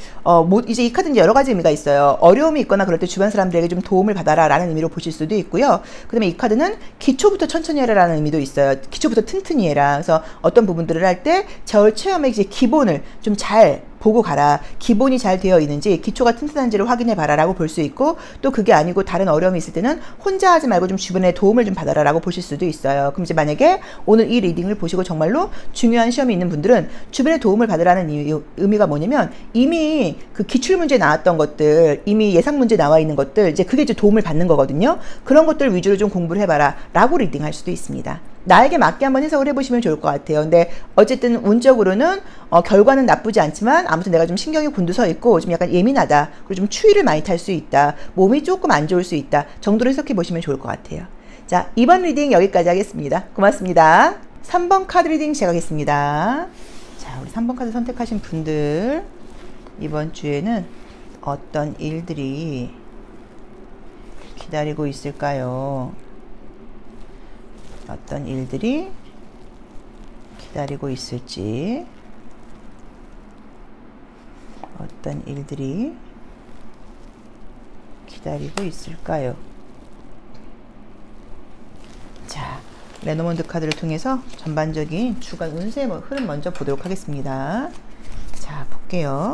이제 이 카드는 여러 가지 의미가 있어요. 어려움이 있거나 그럴 때 주변 사람들에게 좀 도움을 받아라 라는 의미로 보실 수도 있고요. 그 다음에 이 카드는 기초부터 천천히 해라 라는 의미도 있어요. 기초부터 튼튼히 해라. 그래서 어떤 부분들을 할 때 체험의 이제 기본을 좀 잘 보고 가라. 기본이 잘 되어 있는지, 기초가 튼튼한지를 확인해 봐라 라고 볼 수 있고, 또 그게 아니고 다른 어려움이 있을 때는 혼자 하지 말고 좀 주변에 도움을 좀 받아라 라고 보실 수도 있어요. 그럼 이제 만약에 오늘 이 리딩을 보시고 정말로 중요한 시험이 있는 분들은 주변에 도움을 받으라는 의미가 뭐냐면, 이미 그 기출문제 나왔던 것들, 이미 예상문제 나와 있는 것들, 이제 그게 이제 도움을 받는 거거든요. 그런 것들 위주로 좀 공부를 해봐라 라고 리딩할 수도 있습니다. 나에게 맞게 한번 해석을 해보시면 좋을 것 같아요. 근데 어쨌든 운적으로는 결과는 나쁘지 않지만 아무튼 내가 좀 신경이 곤두서 있고 좀 약간 예민하다, 그리고 좀 추위를 많이 탈 수 있다, 몸이 조금 안 좋을 수 있다 정도로 해석해 보시면 좋을 것 같아요. 자, 2번 리딩 여기까지 하겠습니다. 고맙습니다. 3번 카드 리딩 시작하겠습니다. 자, 우리 3번 카드 선택하신 분들, 이번 주에는 어떤 일들이 기다리고 있을까요? 어떤 일들이 기다리고 있을지, 어떤 일들이 기다리고 있을까요? 자, 레노먼드 카드를 통해서 전반적인 주간 운세 흐름 먼저 보도록 하겠습니다. 자, 볼게요.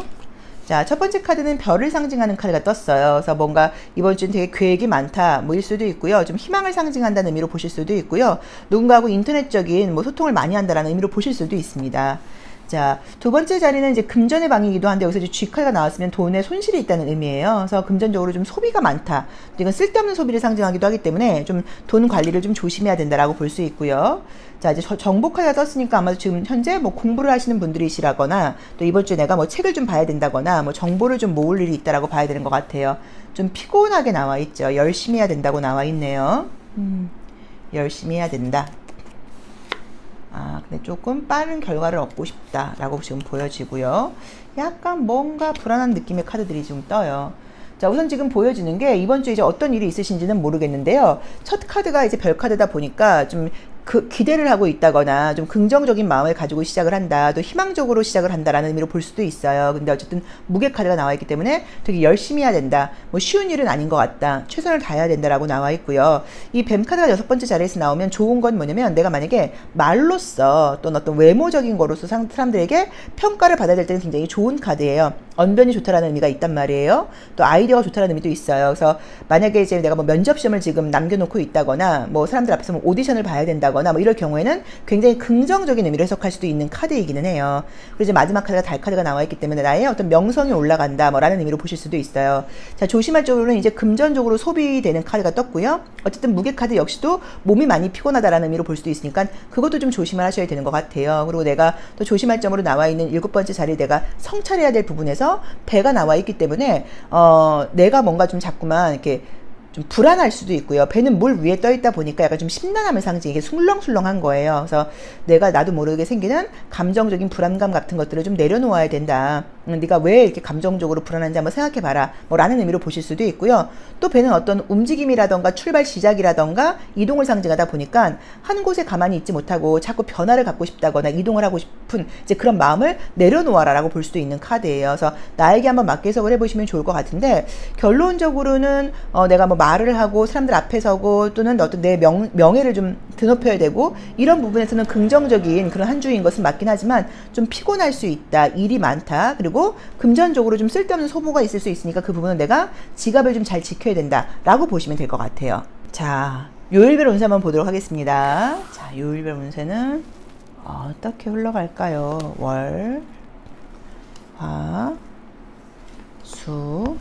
자, 첫 번째 카드는 별을 상징하는 카드가 떴어요. 그래서 뭔가 이번 주는 되게 계획이 많다, 일 수도 있고요. 좀 희망을 상징한다는 의미로 보실 수도 있고요. 누군가하고 인터넷적인 소통을 많이 한다라는 의미로 보실 수도 있습니다. 자, 두 번째 자리는 이제 금전의 방이기도 한데, 여기서 이제 G카드가 나왔으면 돈에 손실이 있다는 의미예요. 그래서 금전적으로 좀 소비가 많다. 이건 쓸데없는 소비를 상징하기도 하기 때문에 좀 돈 관리를 좀 조심해야 된다라고 볼 수 있고요. 자, 이제 정보 카드가 떴으니까 아마도 지금 현재 공부를 하시는 분들이시라거나, 또 이번 주에 내가 책을 좀 봐야 된다거나, 정보를 좀 모을 일이 있다라고 봐야 되는 것 같아요. 좀 피곤하게 나와 있죠. 열심히 해야 된다고 나와 있네요. 열심히 해야 된다. 근데 조금 빠른 결과를 얻고 싶다라고 지금 보여지고요. 약간 뭔가 불안한 느낌의 카드들이 지금 떠요. 자, 우선 지금 보여지는 게 이번 주에 이제 어떤 일이 있으신지는 모르겠는데요. 첫 카드가 이제 별 카드다 보니까 좀 기대를 하고 있다거나 좀 긍정적인 마음을 가지고 시작을 한다, 또 희망적으로 시작을 한다라는 의미로 볼 수도 있어요. 근데 어쨌든 무게 카드가 나와 있기 때문에 되게 열심히 해야 된다, 쉬운 일은 아닌 것 같다, 최선을 다해야 된다라고 나와 있고요. 이 뱀 카드가 6번째 자리에서 나오면 좋은 건 뭐냐면, 내가 만약에 말로써 또는 어떤 외모적인 거로서 사람들에게 평가를 받아야 될 때는 굉장히 좋은 카드예요. 언변이 좋다라는 의미가 있단 말이에요. 또 아이디어가 좋다라는 의미도 있어요. 그래서 만약에 이제 내가 면접 시험을 지금 남겨놓고 있다거나, 사람들 앞에서 오디션을 봐야 된다거나 이럴 경우에는 굉장히 긍정적인 의미로 해석할 수도 있는 카드이기는 해요. 그리고 이제 마지막 카드가 달 카드가 나와 있기 때문에 나의 어떤 명성이 올라간다 라는 의미로 보실 수도 있어요. 자, 조심할 쪽으로는 이제 금전적으로 소비되는 카드가 떴고요. 어쨌든 무게 카드 역시도 몸이 많이 피곤하다라는 의미로 볼 수도 있으니까 그것도 좀 조심을 하셔야 되는 것 같아요. 그리고 내가 또 조심할 점으로 나와 있는 7번째 자리에 내가 성찰해야 될 부분에서 배가 나와 있기 때문에 내가 뭔가 좀 자꾸만 이렇게 좀 불안할 수도 있고요. 배는 물 위에 떠 있다 보니까 약간 좀 심란함을 상징, 이게 술렁술렁한 거예요. 그래서 나도 모르게 생기는 감정적인 불안감 같은 것들을 좀 내려놓아야 된다. 네가 왜 이렇게 감정적으로 불안한지 한번 생각해봐라 뭐 라는 의미로 보실 수도 있고요. 또 배는 어떤 움직임이라던가 출발 시작이라던가 이동을 상징하다 보니까 한 곳에 가만히 있지 못하고 자꾸 변화를 갖고 싶다거나 이동을 하고 싶은 이제 그런 마음을 내려놓아라 라고 볼 수도 있는 카드예요. 그래서 나에게 한번 맞게 해석을 해보시면 좋을 것 같은데, 결론적으로는 내가 뭐 말을 하고 사람들 앞에 서고 또는 어떤 내 명예를 좀 드높여야 되고 이런 부분에서는 긍정적인 그런 한 주인 것은 맞긴 하지만 좀 피곤할 수 있다, 일이 많다, 그리고 금전적으로 좀 쓸데없는 소모가 있을 수 있으니까 그 부분은 내가 지갑을 좀 잘 지켜야 된다 라고 보시면 될 것 같아요. 자, 요일별 운세 한번 보도록 하겠습니다. 자, 요일별 운세는 어떻게 흘러갈까요? 월, 화, 수,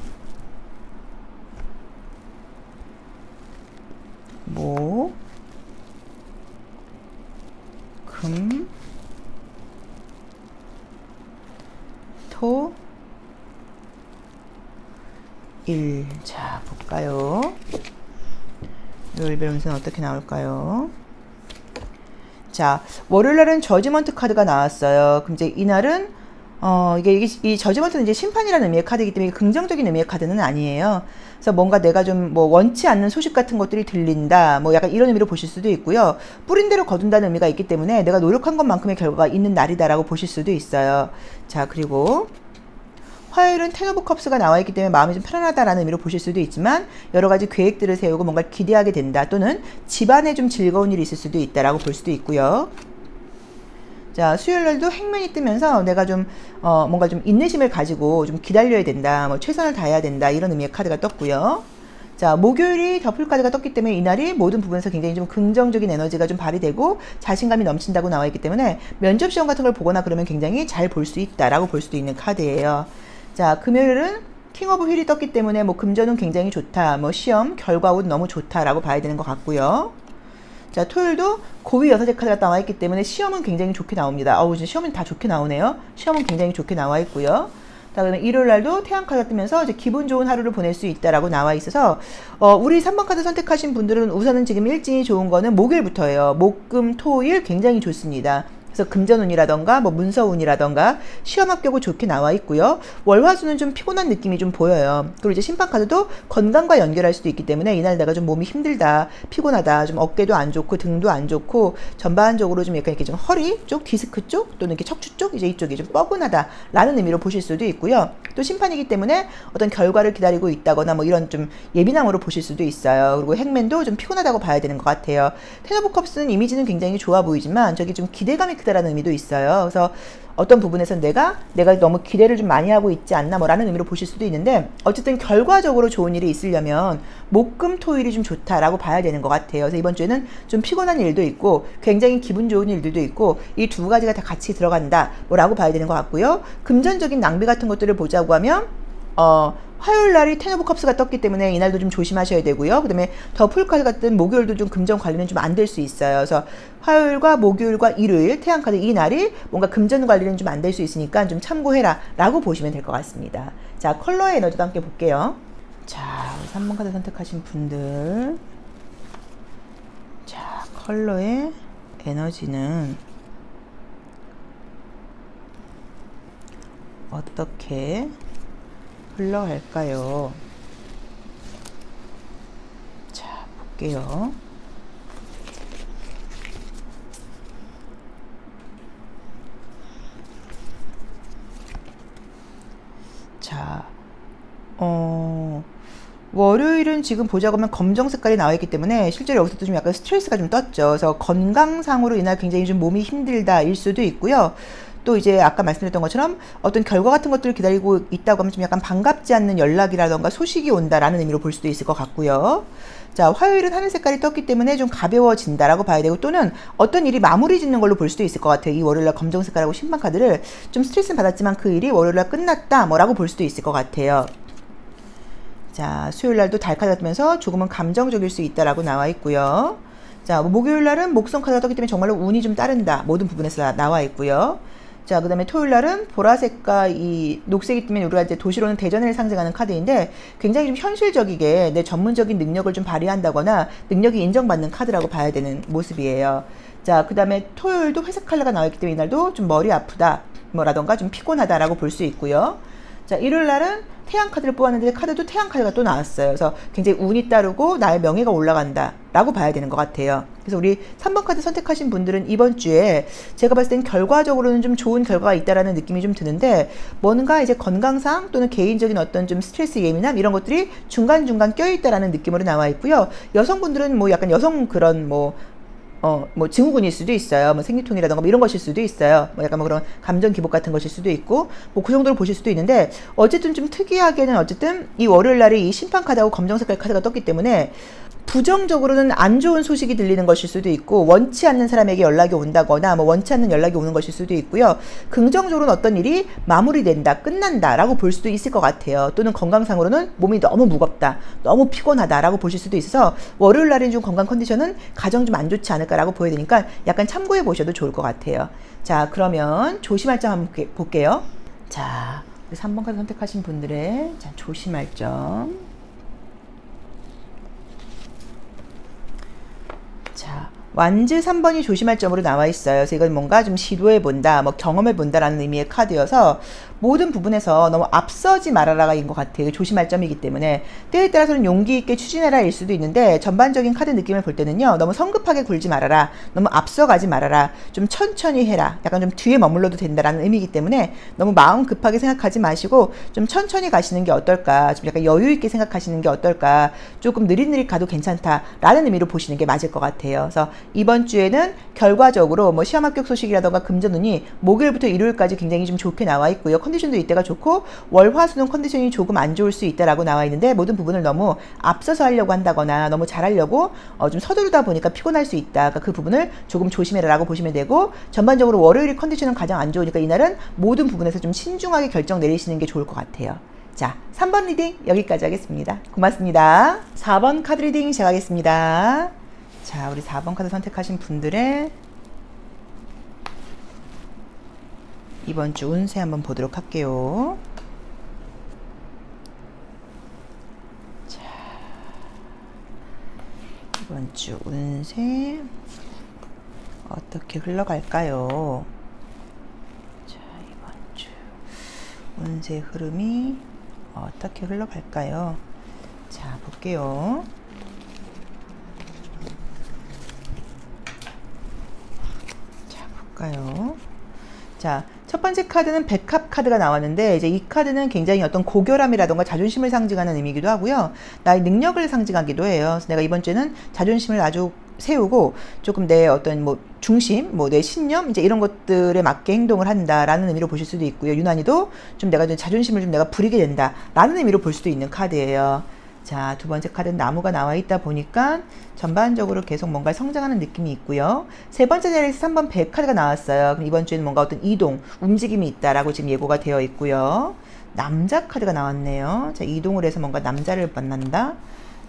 목, 금, 토, 일. 자, 볼까요? 요일별 운세는 어떻게 나올까요? 자, 월요일날은 저지먼트 카드가 나왔어요. 그럼 이제 이날은 이 저지먼트는 이제 심판이라는 의미의 카드이기 때문에 긍정적인 의미의 카드는 아니에요. 그래서 뭔가 내가 좀 뭐 원치 않는 소식 같은 것들이 들린다, 뭐 약간 이런 의미로 보실 수도 있고요. 뿌린 대로 거둔다는 의미가 있기 때문에 내가 노력한 것만큼의 결과가 있는 날이다라고 보실 수도 있어요. 자, 그리고 화요일은 텐 오브 컵스가 나와 있기 때문에 마음이 좀 편안하다라는 의미로 보실 수도 있지만 여러 가지 계획들을 세우고 뭔가 기대하게 된다, 또는 집안에 좀 즐거운 일이 있을 수도 있다라고 볼 수도 있고요. 자, 수요일날도 행맨이 뜨면서 내가 좀 뭔가 좀 인내심을 가지고 좀 기다려야 된다, 뭐 최선을 다해야 된다, 이런 의미의 카드가 떴고요. 자, 목요일이 더플 카드가 떴기 때문에 이날이 모든 부분에서 굉장히 좀 긍정적인 에너지가 좀 발휘되고 자신감이 넘친다고 나와 있기 때문에 면접 시험 같은 걸 보거나 그러면 굉장히 잘 볼 수 있다라고 볼 수도 있는 카드예요. 자, 금요일은 킹 오브 휠이 떴기 때문에 뭐 금전은 굉장히 좋다, 뭐 시험 결과운 너무 좋다라고 봐야 되는 것 같고요. 자, 토요일도 고위 여섯의 카드가 나와 있기 때문에 시험은 굉장히 좋게 나옵니다. 이제 시험은 다 좋게 나오네요. 시험은 굉장히 좋게 나와 있고요. 그다음에 일요일 날도 태양 카드가 뜨면서 이제 기분 좋은 하루를 보낼 수 있다라고 나와 있어서 우리 3번 카드 선택하신 분들은 우선은 지금 일진이 좋은 거는 목요일부터예요. 목, 금, 토, 일 굉장히 좋습니다. 그래서 금전운이라던가 뭐 문서운이라던가 시험 합격은 좋게 나와 있고요. 월화수는 좀 피곤한 느낌이 좀 보여요. 그리고 이제 심판카드도 건강과 연결할 수도 있기 때문에 이날 내가 좀 몸이 힘들다, 피곤하다, 좀 어깨도 안 좋고 등도 안 좋고 전반적으로 좀 약간 이렇게 좀 허리 쪽, 디스크 쪽 또는 이렇게 척추 쪽, 이제 이쪽이 좀 뻐근하다 라는 의미로 보실 수도 있고요. 또 심판이기 때문에 어떤 결과를 기다리고 있다거나 뭐 이런 좀 예민함으로 보실 수도 있어요. 그리고 행맨도 좀 피곤하다고 봐야 되는 것 같아요. 텐 오브 컵스는 이미지는 굉장히 좋아 보이지만 저기 좀 기대감이 크다라는 의미도 있어요. 그래서 어떤 부분에서 내가 너무 기대를 좀 많이 하고 있지 않나 뭐 라는 의미로 보실 수도 있는데, 어쨌든 결과적으로 좋은 일이 있으려면 목금토일이 좀 좋다라고 봐야 되는 것 같아요. 그래서 이번 주에는 좀 피곤한 일도 있고 굉장히 기분 좋은 일들도 있고 이 두 가지가 다 같이 들어간다 뭐라고 봐야 되는 것 같고요. 금전적인 낭비 같은 것들을 보자고 하면 화요일 날이 텐 오브 컵스가 떴기 때문에 이날도 좀 조심하셔야 되고요. 그 다음에 더 풀카드 같은 목요일도 좀 금전 관리는 좀 안 될 수 있어요. 그래서 화요일과 목요일과 일요일 태양카드 이 날이 뭔가 금전 관리는 좀 안 될 수 있으니까 좀 참고해라 라고 보시면 될 것 같습니다. 자, 컬러의 에너지도 함께 볼게요. 자, 3번 카드 선택하신 분들, 자, 컬러의 에너지는 어떻게 흘러갈까요? 자, 볼게요. 자, 월요일은 지금 보자고 하면 검정 색깔이 나와 있기 때문에 실제로 여기서도 좀 약간 스트레스가 좀 떴죠. 그래서 건강상으로 이날 굉장히 좀 몸이 힘들다 일 수도 있고요. 또 이제 아까 말씀드렸던 것처럼 어떤 결과 같은 것들을 기다리고 있다고 하면 좀 약간 반갑지 않는 연락이라던가 소식이 온다라는 의미로 볼 수도 있을 것 같고요. 자, 화요일은 하늘 색깔이 떴기 때문에 좀 가벼워진다라고 봐야 되고, 또는 어떤 일이 마무리 짓는 걸로 볼 수도 있을 것 같아요. 이 월요일날 검정 색깔하고 심판 카드를 좀 스트레스는 받았지만 그 일이 월요일날 끝났다 뭐라고 볼 수도 있을 것 같아요. 자, 수요일날도 달 카드가 뜨면서 조금은 감정적일 수 있다라고 나와 있고요. 자, 목요일날은 목성 카드가 떴기 때문에 정말로 운이 좀 따른다 모든 부분에서 나와 있고요. 자, 그 다음에 토요일날은 보라색과 이 녹색이기 때문에 우리가 이제 도시로는 대전을 상징하는 카드인데 굉장히 좀 현실적이게 내 전문적인 능력을 좀 발휘한다거나 능력이 인정받는 카드라고 봐야 되는 모습이에요. 자, 그 다음에 토요일도 회색 컬러가 나와있기 때문에 이날도 좀 머리 아프다, 뭐라던가 좀 피곤하다라고 볼 수 있고요. 자, 일요일 날은 태양 카드를 뽑았는데 카드도 태양 카드가 또 나왔어요. 그래서 굉장히 운이 따르고 나의 명예가 올라간다 라고 봐야 되는 것 같아요. 그래서 우리 3번 카드 선택하신 분들은 이번 주에 제가 봤을 땐 결과적으로는 좀 좋은 결과가 있다라는 느낌이 좀 드는데, 뭔가 이제 건강상 또는 개인적인 어떤 좀 스트레스, 예민함 이런 것들이 중간중간 껴있다라는 느낌으로 나와 있고요. 여성분들은 뭐 약간 여성 그런 뭐 증후군일 수도 있어요. 뭐 생리통이라던가 뭐 이런 것일 수도 있어요. 뭐 약간 뭐 그런 감정 기복 같은 것일 수도 있고, 뭐 그 정도로 보실 수도 있는데, 어쨌든 좀 특이하게는 어쨌든 이 월요일 날에 이 심판 카드하고 검정 색깔 카드가 떴기 때문에 부정적으로는 안 좋은 소식이 들리는 것일 수도 있고, 원치 않는 사람에게 연락이 온다거나 뭐 원치 않는 연락이 오는 것일 수도 있고요. 긍정적으로는 어떤 일이 마무리된다, 끝난다 라고 볼 수도 있을 것 같아요. 또는 건강상으로는 몸이 너무 무겁다, 너무 피곤하다 라고 보실 수도 있어서 월요일 날인 중 건강 컨디션은 가정 좀 안 좋지 않을까라고 보여야 되니까 약간 참고해 보셔도 좋을 것 같아요. 자, 그러면 조심할 점 한번 볼게요. 자, 3번 카드 선택하신 분들의 자, 조심할 점. 자, 완즈 3번이 조심할 점으로 나와 있어요. 그래서 이건 뭔가 좀 시도해 본다, 뭐 경험해 본다라는 의미의 카드여서 모든 부분에서 너무 앞서지 말아라인 것 같아요. 조심할 점이기 때문에 때에 따라서는 용기 있게 추진해라 일 수도 있는데, 전반적인 카드 느낌을 볼 때는요, 너무 성급하게 굴지 말아라, 너무 앞서가지 말아라, 좀 천천히 해라, 약간 좀 뒤에 머물러도 된다라는 의미이기 때문에 너무 마음 급하게 생각하지 마시고 좀 천천히 가시는 게 어떨까, 좀 약간 여유 있게 생각하시는 게 어떨까, 조금 느릿느릿 가도 괜찮다라는 의미로 보시는 게 맞을 것 같아요. 그래서 이번 주에는 결과적으로 뭐 시험 합격 소식이라던가 금전운이 목요일부터 일요일까지 굉장히 좀 좋게 나와 있고요. 컨디션도 이때가 좋고, 월, 화, 수는 컨디션이 조금 안 좋을 수 있다라고 나와 있는데, 모든 부분을 너무 앞서서 하려고 한다거나 너무 잘하려고 좀 서두르다 보니까 피곤할 수 있다. 그러니까 그 부분을 조금 조심해라라고 보시면 되고, 전반적으로 월요일 컨디션은 가장 안 좋으니까 이날은 모든 부분에서 좀 신중하게 결정 내리시는 게 좋을 것 같아요. 자, 3번 리딩 여기까지 하겠습니다. 고맙습니다. 4번 카드 리딩 시작하겠습니다. 자, 우리 4번 카드 선택하신 분들의 이번 주 운세 한번 보도록 할게요. 자, 이번 주 운세 어떻게 흘러갈까요? 자, 이번 주 운세 흐름이 어떻게 흘러갈까요? 자, 볼게요. 자, 볼까요? 자, 첫 번째 카드는 백합 카드가 나왔는데, 이제 이 카드는 굉장히 어떤 고결함이라던가 자존심을 상징하는 의미이기도 하고요. 나의 능력을 상징하기도 해요. 그래서 내가 이번 주에는 자존심을 아주 세우고 조금 내 어떤 뭐 중심, 뭐 내 신념, 이제 이런 것들에 맞게 행동을 한다라는 의미로 보실 수도 있고요. 유난히도 좀 내가 좀 자존심을 좀 내가 부리게 된다라는 의미로 볼 수도 있는 카드예요. 자, 두 번째 카드는 나무가 나와 있다 보니까 전반적으로 계속 뭔가 성장하는 느낌이 있고요. 세 번째 자리에서 3번 배 카드가 나왔어요. 그럼 이번 주에는 뭔가 어떤 이동, 움직임이 있다라고 지금 예고가 되어 있고요. 남자 카드가 나왔네요. 자, 이동을 해서 뭔가 남자를 만난다.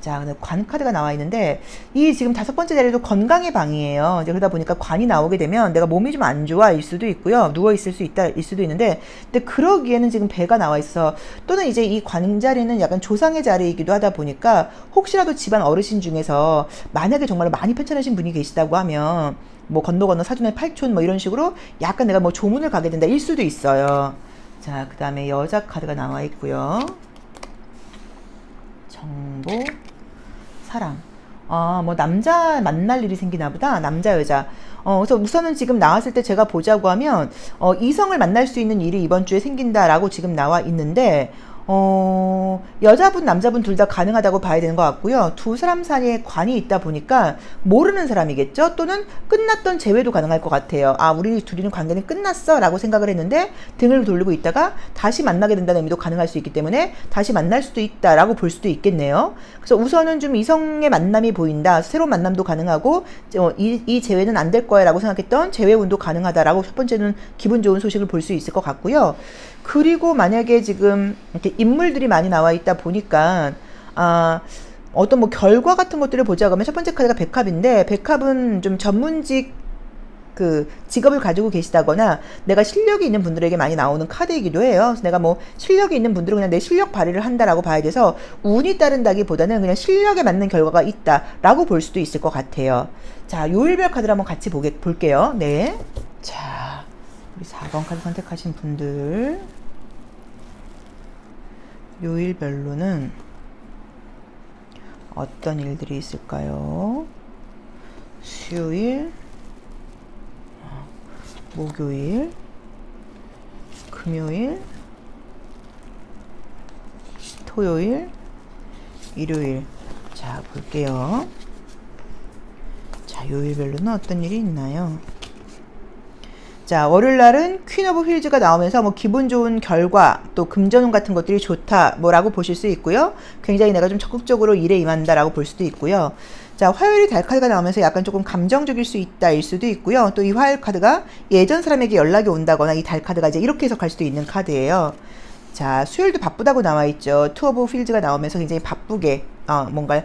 자, 관 카드가 나와 있는데, 이 지금 5번째 자리도 건강의 방이에요. 이제 그러다 보니까 관이 나오게 되면 내가 몸이 좀 안 좋아일 수도 있고요. 누워 있을 수 있다, 일 수도 있는데, 근데 그러기에는 지금 배가 나와 있어. 또는 이제 이 관 자리는 약간 조상의 자리이기도 하다 보니까, 혹시라도 집안 어르신 중에서 만약에 정말 많이 편찮으신 분이 계시다고 하면, 뭐 건너 사돈의 팔촌 뭐 이런 식으로 약간 내가 뭐 조문을 가게 된다 일 수도 있어요. 자, 그 다음에 여자 카드가 나와 있고요. 정보, 사랑. 뭐 남자 만날 일이 생기나 보다. 남자 여자. 그래서 우선은 지금 나왔을 때 제가 보자고 하면 이성을 만날 수 있는 일이 이번 주에 생긴다라고 지금 나와 있는데, 여자분 남자분 둘 다 가능하다고 봐야 되는 것 같고요. 두 사람 사이에 관이 있다 보니까 모르는 사람이겠죠. 또는 끝났던 재회도 가능할 것 같아요. 아, 우리 둘이는 관계는 끝났어 라고 생각을 했는데 등을 돌리고 있다가 다시 만나게 된다는 의미도 가능할 수 있기 때문에 다시 만날 수도 있다라고 볼 수도 있겠네요. 그래서 우선은 좀 이성의 만남이 보인다, 새로운 만남도 가능하고, 이 재회는 안 될 거야 라고 생각했던 재회운도 가능하다라고 첫 번째는 기분 좋은 소식을 볼 수 있을 것 같고요. 그리고 만약에 지금 이렇게 인물들이 많이 나와 있다 보니까, 어떤 뭐 결과 같은 것들을 보자고 하면 첫 번째 카드가 백합인데, 백합은 좀 전문직 그 직업을 가지고 계시다거나 내가 실력이 있는 분들에게 많이 나오는 카드이기도 해요. 그래서 내가 뭐 실력이 있는 분들은 그냥 내 실력 발휘를 한다라고 봐야 돼서 운이 따른다기보다는 그냥 실력에 맞는 결과가 있다라고 볼 수도 있을 것 같아요. 자, 요일별 카드를 한번 같이 볼게요. 네. 자, 우리 4번 카드 선택하신 분들 요일별로는 어떤 일들이 있을까요? 수요일, 목요일, 금요일, 토요일, 일요일. 자, 볼게요. 자, 요일별로는 어떤 일이 있나요? 자, 월요일날은 퀸 오브 휠즈가 나오면서 뭐 기분 좋은 결과, 또 금전운 같은 것들이 좋다 뭐라고 보실 수 있고요. 굉장히 내가 좀 적극적으로 일에 임한다라고 볼 수도 있고요. 자, 화요일이 달 카드가 나오면서 약간 조금 감정적일 수 있다 일 수도 있고요. 또 이 화요일 카드가 예전 사람에게 연락이 온다거나 이 달 카드가 이제 이렇게 해석할 수도 있는 카드예요. 자, 수요일도 바쁘다고 나와 있죠. 투 오브 휠즈가 나오면서 굉장히 바쁘게 뭔가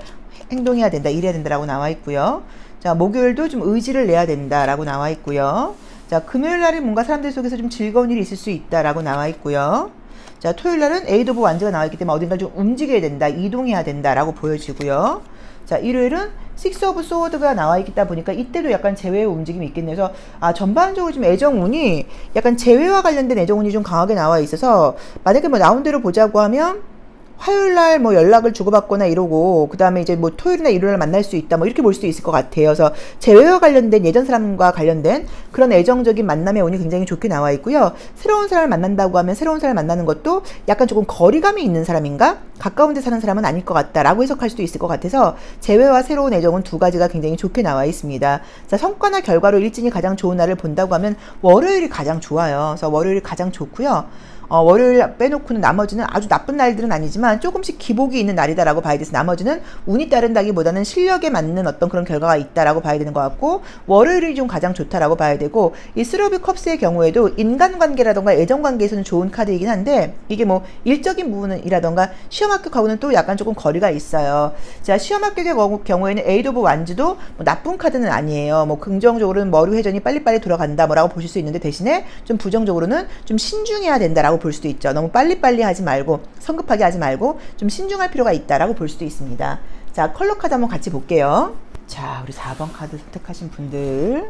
행동해야 된다, 일해야 된다라고 나와 있고요. 자, 목요일도 좀 의지를 내야 된다라고 나와 있고요. 자, 금요일 날은 뭔가 사람들 속에서 좀 즐거운 일이 있을 수 있다라고 나와 있고요. 자, 토요일 날은 에이드 오브 완즈가 나와 있기 때문에 어딘가 좀 움직여야 된다, 이동해야 된다라고 보여지고요. 자, 일요일은 식스 오브 소드가 나와 있다 보니까 이때도 약간 재회의 움직임이 있겠네요. 그래서 전반적으로 좀 애정운이 약간 재회와 관련된 애정운이 좀 강하게 나와 있어서 만약에 뭐 나온 대로 보자고 하면 화요일날 뭐 연락을 주고받거나 이러고 그 다음에 이제 뭐 토요일이나 일요일날 만날 수 있다 뭐 이렇게 볼 수도 있을 것 같아요. 그래서 재회와 관련된 예전 사람과 관련된 그런 애정적인 만남의 운이 굉장히 좋게 나와 있고요. 새로운 사람을 만난다고 하면 새로운 사람을 만나는 것도 약간 조금 거리감이 있는 사람인가? 가까운 데 사는 사람은 아닐 것 같다라고 해석할 수도 있을 것 같아서 재회와 새로운 애정은 두 가지가 굉장히 좋게 나와 있습니다. 자, 성과나 결과로 일진이 가장 좋은 날을 본다고 하면 월요일이 가장 좋아요. 그래서 월요일이 가장 좋고요. 월요일 빼놓고는 나머지는 아주 나쁜 날들은 아니지만 조금씩 기복이 있는 날이다라고 봐야 돼서 나머지는 운이 따른다기보다는 실력에 맞는 어떤 그런 결과가 있다라고 봐야 되는 것 같고 월요일이 좀 가장 좋다라고 봐야 되고 이 쓰리 오브 컵스의 경우에도 인간관계라던가 애정관계에서는 좋은 카드이긴 한데 이게 뭐 일적인 부분이라던가 시험 합격하고는 또 약간 조금 거리가 있어요. 자, 시험 합격의 경우에는 에이드 오브 완즈도 뭐 나쁜 카드는 아니에요. 뭐 긍정적으로는 머리 회전이 빨리빨리 돌아간다 뭐라고 보실 수 있는데 대신에 좀 부정적으로는 좀 신중해야 된다라고 볼 수도 있죠. 너무 빨리빨리 하지 말고 성급하게 하지 말고 좀 신중할 필요가 있다라고 볼 수도 있습니다. 자, 컬러 카드 한번 같이 볼게요. 자, 우리 4번 카드 선택하신 분들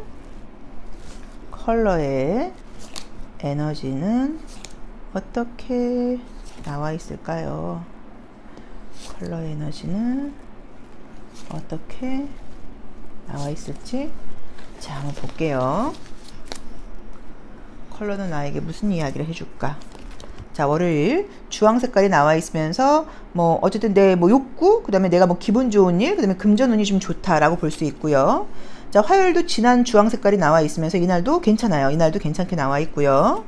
컬러의 에너지는 어떻게 나와 있을까요? 컬러의 에너지는 어떻게 나와 있을지 자, 한번 볼게요. 컬러는 나에게 무슨 이야기를 해줄까? 자, 월요일 주황 색깔이 나와 있으면서 뭐 어쨌든 내 뭐 욕구, 그다음에 내가 뭐 기분 좋은 일, 그다음에 금전운이 좀 좋다라고 볼 수 있고요. 자, 화요일도 진한 주황 색깔이 나와 있으면서 이날도 괜찮아요. 이날도 괜찮게 나와 있고요.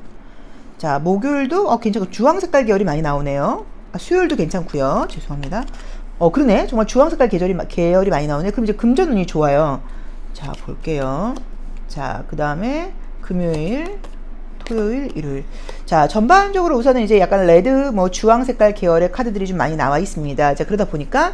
자, 목요일도 괜찮고 주황 색깔 계열이 많이 나오네요. 수요일도 괜찮고요. 죄송합니다. 그러네. 정말 주황 색깔 계열이 많이 나오네. 그럼 이제 금전운이 좋아요. 자, 볼게요. 자, 그다음에 금요일, 토요일, 일요일. 자, 전반적으로 우선은 이제 약간 레드, 뭐 주황 색깔 계열의 카드들이 좀 많이 나와 있습니다. 자, 그러다 보니까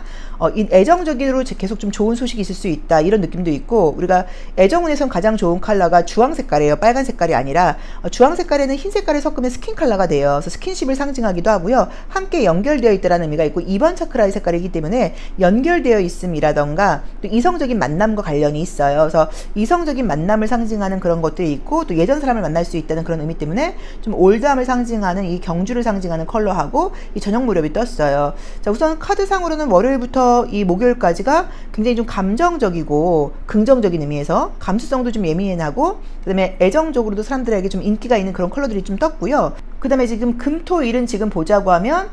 이 애정적으로 계속 좀 좋은 소식이 있을 수 있다 이런 느낌도 있고 우리가 애정운에선 가장 좋은 컬러가 주황 색깔이에요. 빨간 색깔이 아니라 주황 색깔에는 흰 색깔을 섞으면 스킨 컬러가 돼요. 그래서 스킨십을 상징하기도 하고요. 함께 연결되어 있다라는 의미가 있고 2번 차크라의 색깔이기 때문에 연결되어 있음이라던가 또 이성적인 만남과 관련이 있어요. 그래서 이성적인 만남을 상징하는 그런 것들이 있고 또 예전 사람을 만날 수 있다는 그런 의미 때문에 좀 올드함을 상징하는 이 경주를 상징하는 컬러하고 이 저녁 무렵이 떴어요. 자, 우선 카드상으로는 월요일부터 이 목요일까지가 굉장히 좀 감정적이고 긍정적인 의미에서 감수성도 좀 예민하고 그다음에 애정적으로도 사람들에게 좀 인기가 있는 그런 컬러들이 좀 떴고요. 그다음에 지금 금토일은 지금 보자고 하면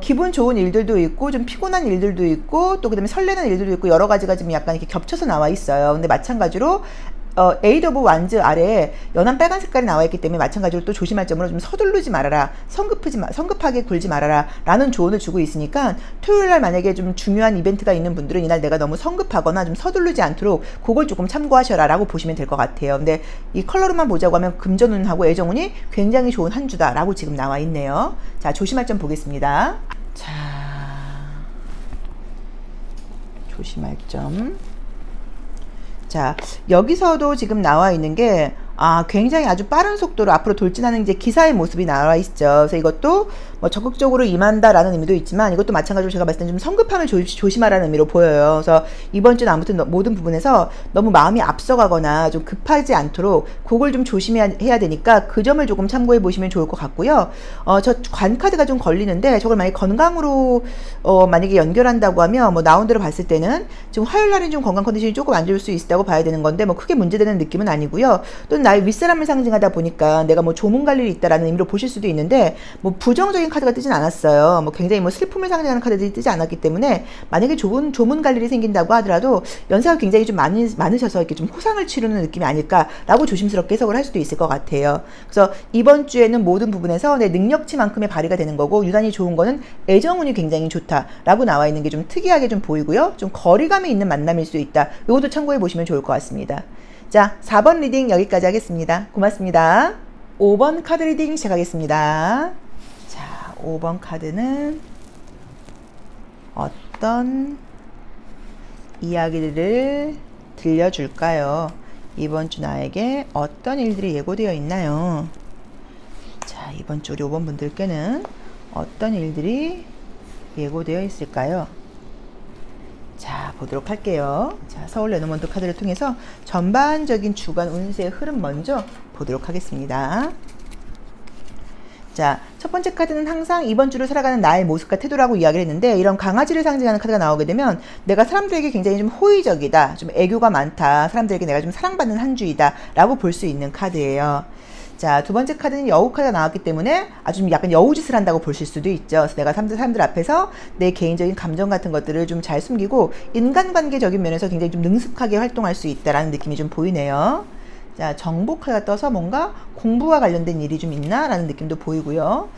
기분 좋은 일들도 있고 좀 피곤한 일들도 있고 또 그다음에 설레는 일들도 있고 여러 가지가 지금 약간 이렇게 겹쳐서 나와 있어요. 근데 마찬가지로 에이드 오브 완즈 아래에 연한 빨간 색깔이 나와 있기 때문에 마찬가지로 또 조심할 점으로 좀 서두르지 말아라, 성급하게 굴지 말아라 라는 조언을 주고 있으니까 토요일날 만약에 좀 중요한 이벤트가 있는 분들은 이날 내가 너무 성급하거나 좀 서두르지 않도록 그걸 조금 참고하셔라 라고 보시면 될 것 같아요. 근데 이 컬러로만 보자고 하면 금전운하고 애정운이 굉장히 좋은 한 주다 라고 지금 나와 있네요. 자, 조심할 점 보겠습니다. 자, 조심할 점. 자, 여기서도 지금 나와 있는 게 굉장히 아주 빠른 속도로 앞으로 돌진하는 이제 기사의 모습이 나와 있죠. 그래서 이것도 뭐 적극적으로 임한다라는 의미도 있지만 이것도 마찬가지로 제가 봤을 때 좀 성급함을 조심하라는 의미로 보여요. 그래서 이번 주는 아무튼 모든 부분에서 너무 마음이 앞서가거나 좀 급하지 않도록 그걸 좀 조심해야 되니까 그 점을 조금 참고해 보시면 좋을 것 같고요. 저 관카드가 좀 걸리는데 저걸 만약에 건강으로 만약에 연결한다고 하면 뭐 나온 대로 봤을 때는 지금 화요일 날은 좀 건강 컨디션이 조금 안 좋을 수 있다고 봐야 되는 건데 뭐 크게 문제되는 느낌은 아니고요. 또는 나의 윗사람을 상징하다 보니까 내가 뭐 조문 갈 일이 있다라는 의미로 보실 수도 있는데 뭐 부정적인 카드가 뜨진 않았어요. 뭐 굉장히 뭐 슬픔을 상징하는 카드들이 뜨지 않았기 때문에 만약에 조문 갈 일이 생긴다고 하더라도 연세가 굉장히 좀 많으셔서 이렇게 좀 호상을 치르는 느낌이 아닐까라고 조심스럽게 해석을 할 수도 있을 것 같아요. 그래서 이번 주에는 모든 부분에서 내 능력치만큼의 발휘가 되는 거고 유난히 좋은 거는 애정운이 굉장히 좋다라고 나와 있는 게 좀 특이하게 좀 보이고요. 좀 거리감이 있는 만남일 수 있다. 이것도 참고해 보시면 좋을 것 같습니다. 자, 4번 리딩 여기까지 하겠습니다. 고맙습니다. 5번 카드 리딩 시작하겠습니다. 자, 5번 카드는 어떤 이야기를 들려줄까요? 이번 주 나에게 어떤 일들이 예고되어 있나요? 자, 이번 주 우리 5번 분들께는 어떤 일들이 예고되어 있을까요? 자, 보도록 할게요. 자, 서울 레노먼트 카드를 통해서 전반적인 주간 운세의 흐름 먼저 보도록 하겠습니다. 자, 첫 번째 카드는 항상 이번 주를 살아가는 나의 모습과 태도라고 이야기를 했는데 이런 강아지를 상징하는 카드가 나오게 되면 내가 사람들에게 굉장히 좀 호의적이다, 좀 애교가 많다, 사람들에게 내가 좀 사랑받는 한 주이다 라고 볼 수 있는 카드예요. 자, 두 번째 카드는 여우 카드가 나왔기 때문에 아주 좀 약간 여우짓을 한다고 보실 수도 있죠. 그래서 내가 사람들 앞에서 내 개인적인 감정 같은 것들을 좀 잘 숨기고 인간관계적인 면에서 굉장히 좀 능숙하게 활동할 수 있다라는 느낌이 좀 보이네요. 자, 정보 카드가 떠서 뭔가 공부와 관련된 일이 좀 있나? 라는 느낌도 보이고요.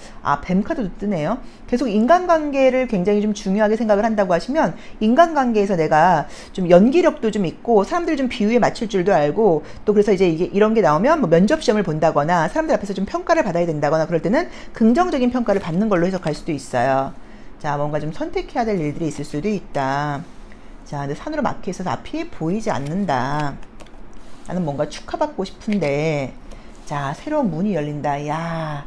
뱀 카드도 뜨네요. 계속 인간관계를 굉장히 좀 중요하게 생각을 한다고 하시면 인간관계에서 내가 좀 연기력도 좀 있고 사람들을 좀 비유에 맞출 줄도 알고 또 그래서 이제 이런 게 나오면 뭐 면접 시험을 본다거나 사람들 앞에서 좀 평가를 받아야 된다거나 그럴 때는 긍정적인 평가를 받는 걸로 해석할 수도 있어요. 자, 뭔가 좀 선택해야 될 일들이 있을 수도 있다. 자, 근데 산으로 막혀 있어서 앞이 보이지 않는다. 나는 뭔가 축하받고 싶은데, 자, 새로운 문이 열린다. 야,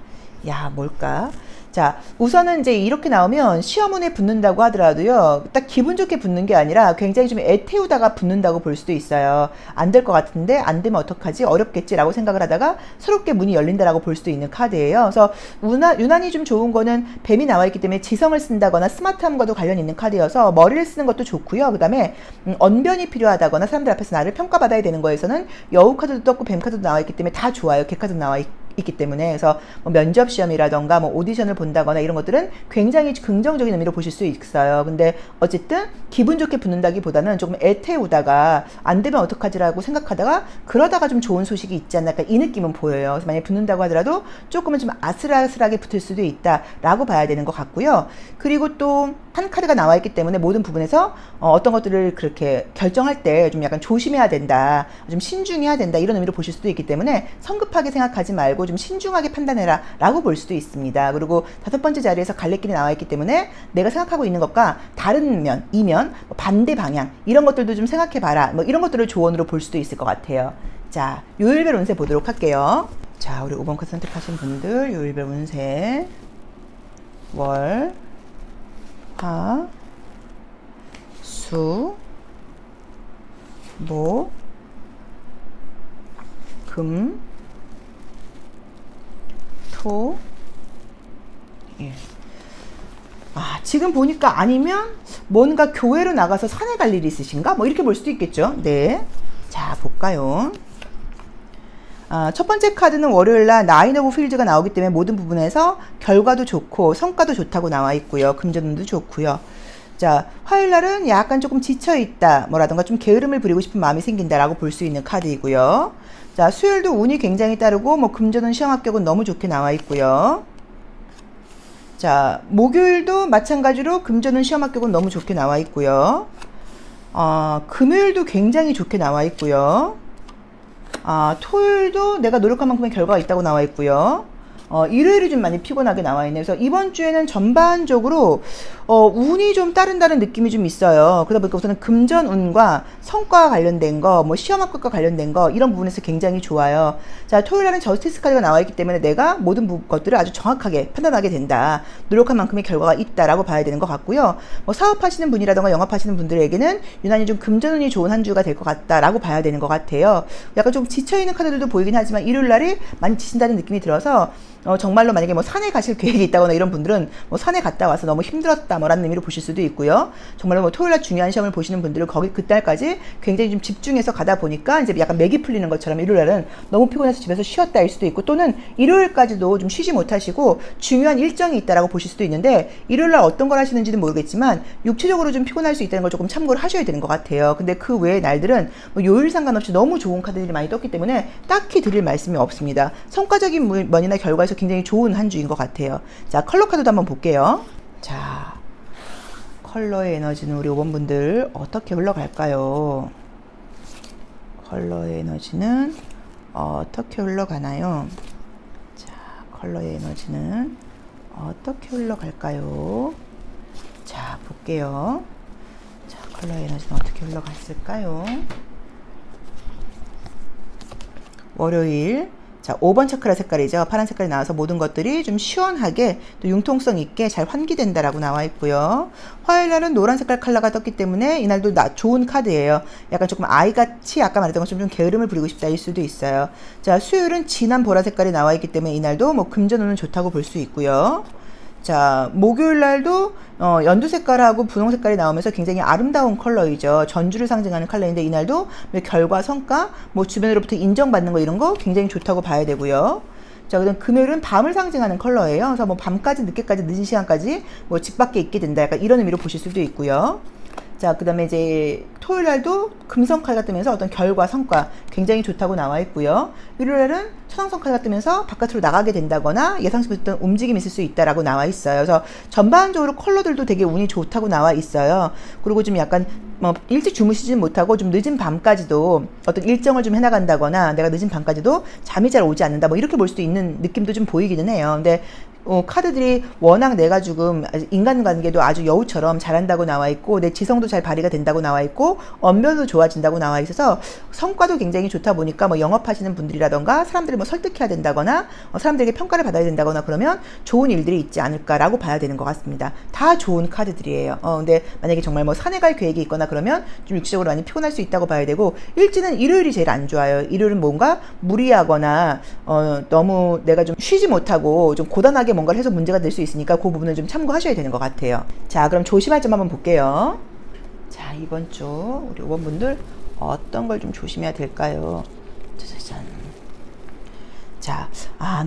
뭘까? 자, 우선은 이제 이렇게 나오면 시험운에 붙는다고 하더라도요, 딱 기분 좋게 붙는 게 아니라 굉장히 좀 애태우다가 붙는다고 볼 수도 있어요. 안 될 것 같은데, 안 되면 어떡하지? 어렵겠지라고 생각을 하다가 새롭게 문이 열린다라고 볼 수도 있는 카드예요. 그래서 유난히 좀 좋은 거는 뱀이 나와 있기 때문에 지성을 쓴다거나 스마트함과도 관련 있는 카드여서 머리를 쓰는 것도 좋고요. 그 다음에 언변이 필요하다거나 사람들 앞에서 나를 평가받아야 되는 거에서는 여우 카드도 떴고 뱀 카드도 나와 있기 때문에 다 좋아요. 개 카드도 나와 있기 때문에. 그래서 뭐 면접 시험이라던가 뭐 오디션을 본다거나 이런 것들은 굉장히 긍정적인 의미로 보실 수 있어요. 근데 어쨌든 기분 좋게 붙는다기보다는 조금 애태우다가 안 되면 어떡하지라고 생각하다가 그러다가 좀 좋은 소식이 있지 않나, 이 느낌은 보여요. 그래서 만약에 붙는다고 하더라도 조금은 좀 아슬아슬하게 붙을 수도 있다라고 봐야 되는 것 같고요. 그리고 또 한 카드가 나와 있기 때문에 모든 부분에서 어떤 것들을 그렇게 결정할 때 좀 약간 조심해야 된다, 좀 신중해야 된다, 이런 의미로 보실 수도 있기 때문에 성급하게 생각하지 말고 좀 신중하게 판단해라 라고 볼 수도 있습니다. 그리고 다섯 번째 자리에서 갈래길이 나와 있기 때문에 내가 생각하고 있는 것과 다른 면, 이면, 반대 방향, 이런 것들도 좀 생각해 봐라, 뭐 이런 것들을 조언으로 볼 수도 있을 것 같아요. 자, 요일별 운세 보도록 할게요. 자, 우리 5번 카드 선택하신 분들 요일별 운세 월, 화, 수, 목, 금, 토, 일. 지금 보니까 아니면 뭔가 교회로 나가서 산에 갈 일이 있으신가? 뭐 이렇게 볼 수도 있겠죠. 네. 자, 볼까요? 첫 번째 카드는 월요일날 나인 오브 필드가 나오기 때문에 모든 부분에서 결과도 좋고 성과도 좋다고 나와 있고요. 금전운도 좋고요. 자, 화요일날은 약간 조금 지쳐있다, 뭐라던가 좀 게으름을 부리고 싶은 마음이 생긴다라고 볼 수 있는 카드이고요. 자, 수요일도 운이 굉장히 따르고 뭐 금전운 시험 합격은 너무 좋게 나와 있고요. 자, 목요일도 마찬가지로 금전운 시험 합격은 너무 좋게 나와 있고요. 금요일도 굉장히 좋게 나와 있고요. 토요일도 내가 노력한 만큼의 결과가 있다고 나와 있고요. 일요일이 좀 많이 피곤하게 나와 있네요. 그래서 이번 주에는 전반적으로 운이 좀 따른다는 느낌이 좀 있어요. 그러다 보니까 우선은 금전운과 성과와 관련된 거, 뭐 시험 합격과 관련된 거 이런 부분에서 굉장히 좋아요. 자, 토요일 날은 저스티스 카드가 나와 있기 때문에 내가 모든 것들을 아주 정확하게 판단하게 된다. 노력한 만큼의 결과가 있다라고 봐야 되는 것 같고요. 뭐 사업하시는 분이라던가 영업하시는 분들에게는 유난히 좀 금전운이 좋은 한 주가 될 것 같다라고 봐야 되는 것 같아요. 약간 좀 지쳐있는 카드들도 보이긴 하지만 일요일 날이 많이 지친다는 느낌이 들어서 정말로 만약에 뭐 산에 가실 계획이 있다거나 이런 분들은 뭐 산에 갔다 와서 너무 힘들었다 뭐라는 의미로 보실 수도 있고요. 정말로 뭐 토요일날 중요한 시험을 보시는 분들은 거기 그날까지 굉장히 좀 집중해서 가다 보니까 이제 약간 맥이 풀리는 것처럼 일요일날은 너무 피곤해서 집에서 쉬었다일 수도 있고, 또는 일요일까지도 좀 쉬지 못하시고 중요한 일정이 있다라고 보실 수도 있는데, 일요일날 어떤 걸 하시는지는 모르겠지만 육체적으로 좀 피곤할 수 있다는 걸 조금 참고를 하셔야 되는 것 같아요. 근데 그 외의 날들은 뭐 요일 상관없이 너무 좋은 카드들이 많이 떴기 때문에 딱히 드릴 말씀이 없습니다. 성과적인 면이나 결과에서 굉장히 좋은 한 주인 것 같아요. 자, 컬러 카드도 한번 볼게요. 자, 컬러의 에너지는 우리 5번 분들 어떻게 흘러갈까요? 컬러의 에너지는 어떻게 흘러가나요? 자, 컬러의 에너지는 어떻게 흘러갈까요? 자, 볼게요. 자, 컬러의 에너지는 어떻게 흘러갔을까요? 월요일, 자, 5번 차크라 색깔이죠. 파란 색깔이 나와서 모든 것들이 좀 시원하게 또 융통성 있게 잘 환기된다라고 나와 있고요. 화요일 날은 노란 색깔 컬러가 떴기 때문에 이날도 좋은 카드예요. 약간 조금 아이같이 아까 말했던 것처럼 좀 게으름을 부리고 싶다일 수도 있어요. 자, 수요일은 진한 보라 색깔이 나와 있기 때문에 이날도 뭐 금전운은 좋다고 볼 수 있고요. 자, 목요일 날도 연두 색깔하고 분홍 색깔이 나오면서 굉장히 아름다운 컬러이죠. 전주를 상징하는 컬러인데 이날도 결과, 성과, 뭐 주변으로부터 인정받는 거 이런 거 굉장히 좋다고 봐야 되고요. 자, 그다음 금요일은 밤을 상징하는 컬러예요. 그래서 뭐 밤까지 늦게까지 늦은 시간까지 뭐 집 밖에 있게 된다. 약간 이런 의미로 보실 수도 있고요. 자, 그 다음에 이제 토요일 날도 금성 칼가 뜨면서 어떤 결과, 성과 굉장히 좋다고 나와 있고요. 일요일 날은 천왕성 칼가 뜨면서 바깥으로 나가게 된다거나 예상치 못했던 움직임이 있을 수 있다라고 나와 있어요. 그래서 전반적으로 컬러들도 되게 운이 좋다고 나와 있어요. 그리고 좀 약간 뭐 일찍 주무시진 못하고 좀 늦은 밤까지도 어떤 일정을 좀 해나간다거나 내가 늦은 밤까지도 잠이 잘 오지 않는다 뭐 이렇게 볼 수도 있는 느낌도 좀 보이기는 해요. 근데 카드들이 워낙 내가 지금 인간관계도 아주 여우처럼 잘한다고 나와 있고 내 지성도 잘 발휘가 된다고 나와 있고 언변도 좋아진다고 나와 있어서 성과도 굉장히 좋다 보니까 뭐 영업하시는 분들이라던가 사람들을 뭐 설득해야 된다거나 사람들에게 평가를 받아야 된다거나 그러면 좋은 일들이 있지 않을까라고 봐야 되는 것 같습니다. 다 좋은 카드들이에요. 근데 만약에 정말 뭐 산에 갈 계획이 있거나 그러면 좀 육체적으로 많이 피곤할 수 있다고 봐야 되고, 일지는 일요일이 제일 안 좋아요. 일요일은 뭔가 무리하거나 너무 내가 좀 쉬지 못하고 좀 고단하게 뭔가를 해서 문제가 될 수 있으니까 그 부분을 좀 참고하셔야 되는 것 같아요. 자, 그럼 조심할 점 한번 볼게요. 자, 이번 주 우리 5번 분들 어떤 걸 좀 조심해야 될까요? 짜자잔. 자,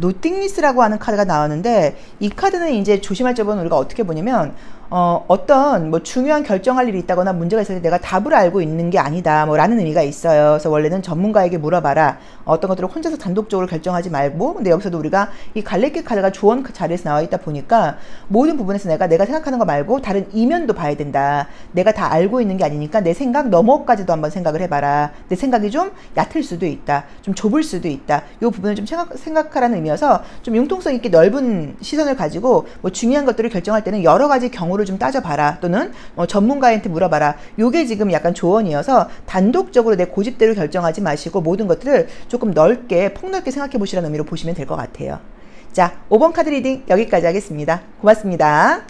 노띵리스라고 하는 카드가 나왔는데 이 카드는 이제 조심할 점은 우리가 어떻게 보냐면 어떤 뭐 중요한 결정할 일이 있다거나 문제가 있을 때 내가 답을 알고 있는 게 아니다 뭐 라는 의미가 있어요. 그래서 원래는 전문가에게 물어봐라, 어떤 것들을 혼자서 단독적으로 결정하지 말고, 근데 여기서도 우리가 이 갈래길 카드가 조언 자리에서 나와 있다 보니까 모든 부분에서 내가 생각하는 거 말고 다른 이면도 봐야 된다. 내가 다 알고 있는 게 아니니까 내 생각 너머까지도 한번 생각을 해봐라. 내 생각이 좀 얕을 수도 있다, 좀 좁을 수도 있다. 이 부분을 좀 생각하라는 의미여서 좀 융통성 있게 넓은 시선을 가지고 뭐 중요한 것들을 결정할 때는 여러 가지 경우를 좀 따져봐라, 또는 전문가한테 물어봐라. 요게 지금 약간 조언이어서 단독적으로 내 고집대로 결정하지 마시고 모든 것들을 조금 넓게 폭넓게 생각해 보시라는 의미로 보시면 될 것 같아요. 자, 5번 카드 리딩 여기까지 하겠습니다. 고맙습니다.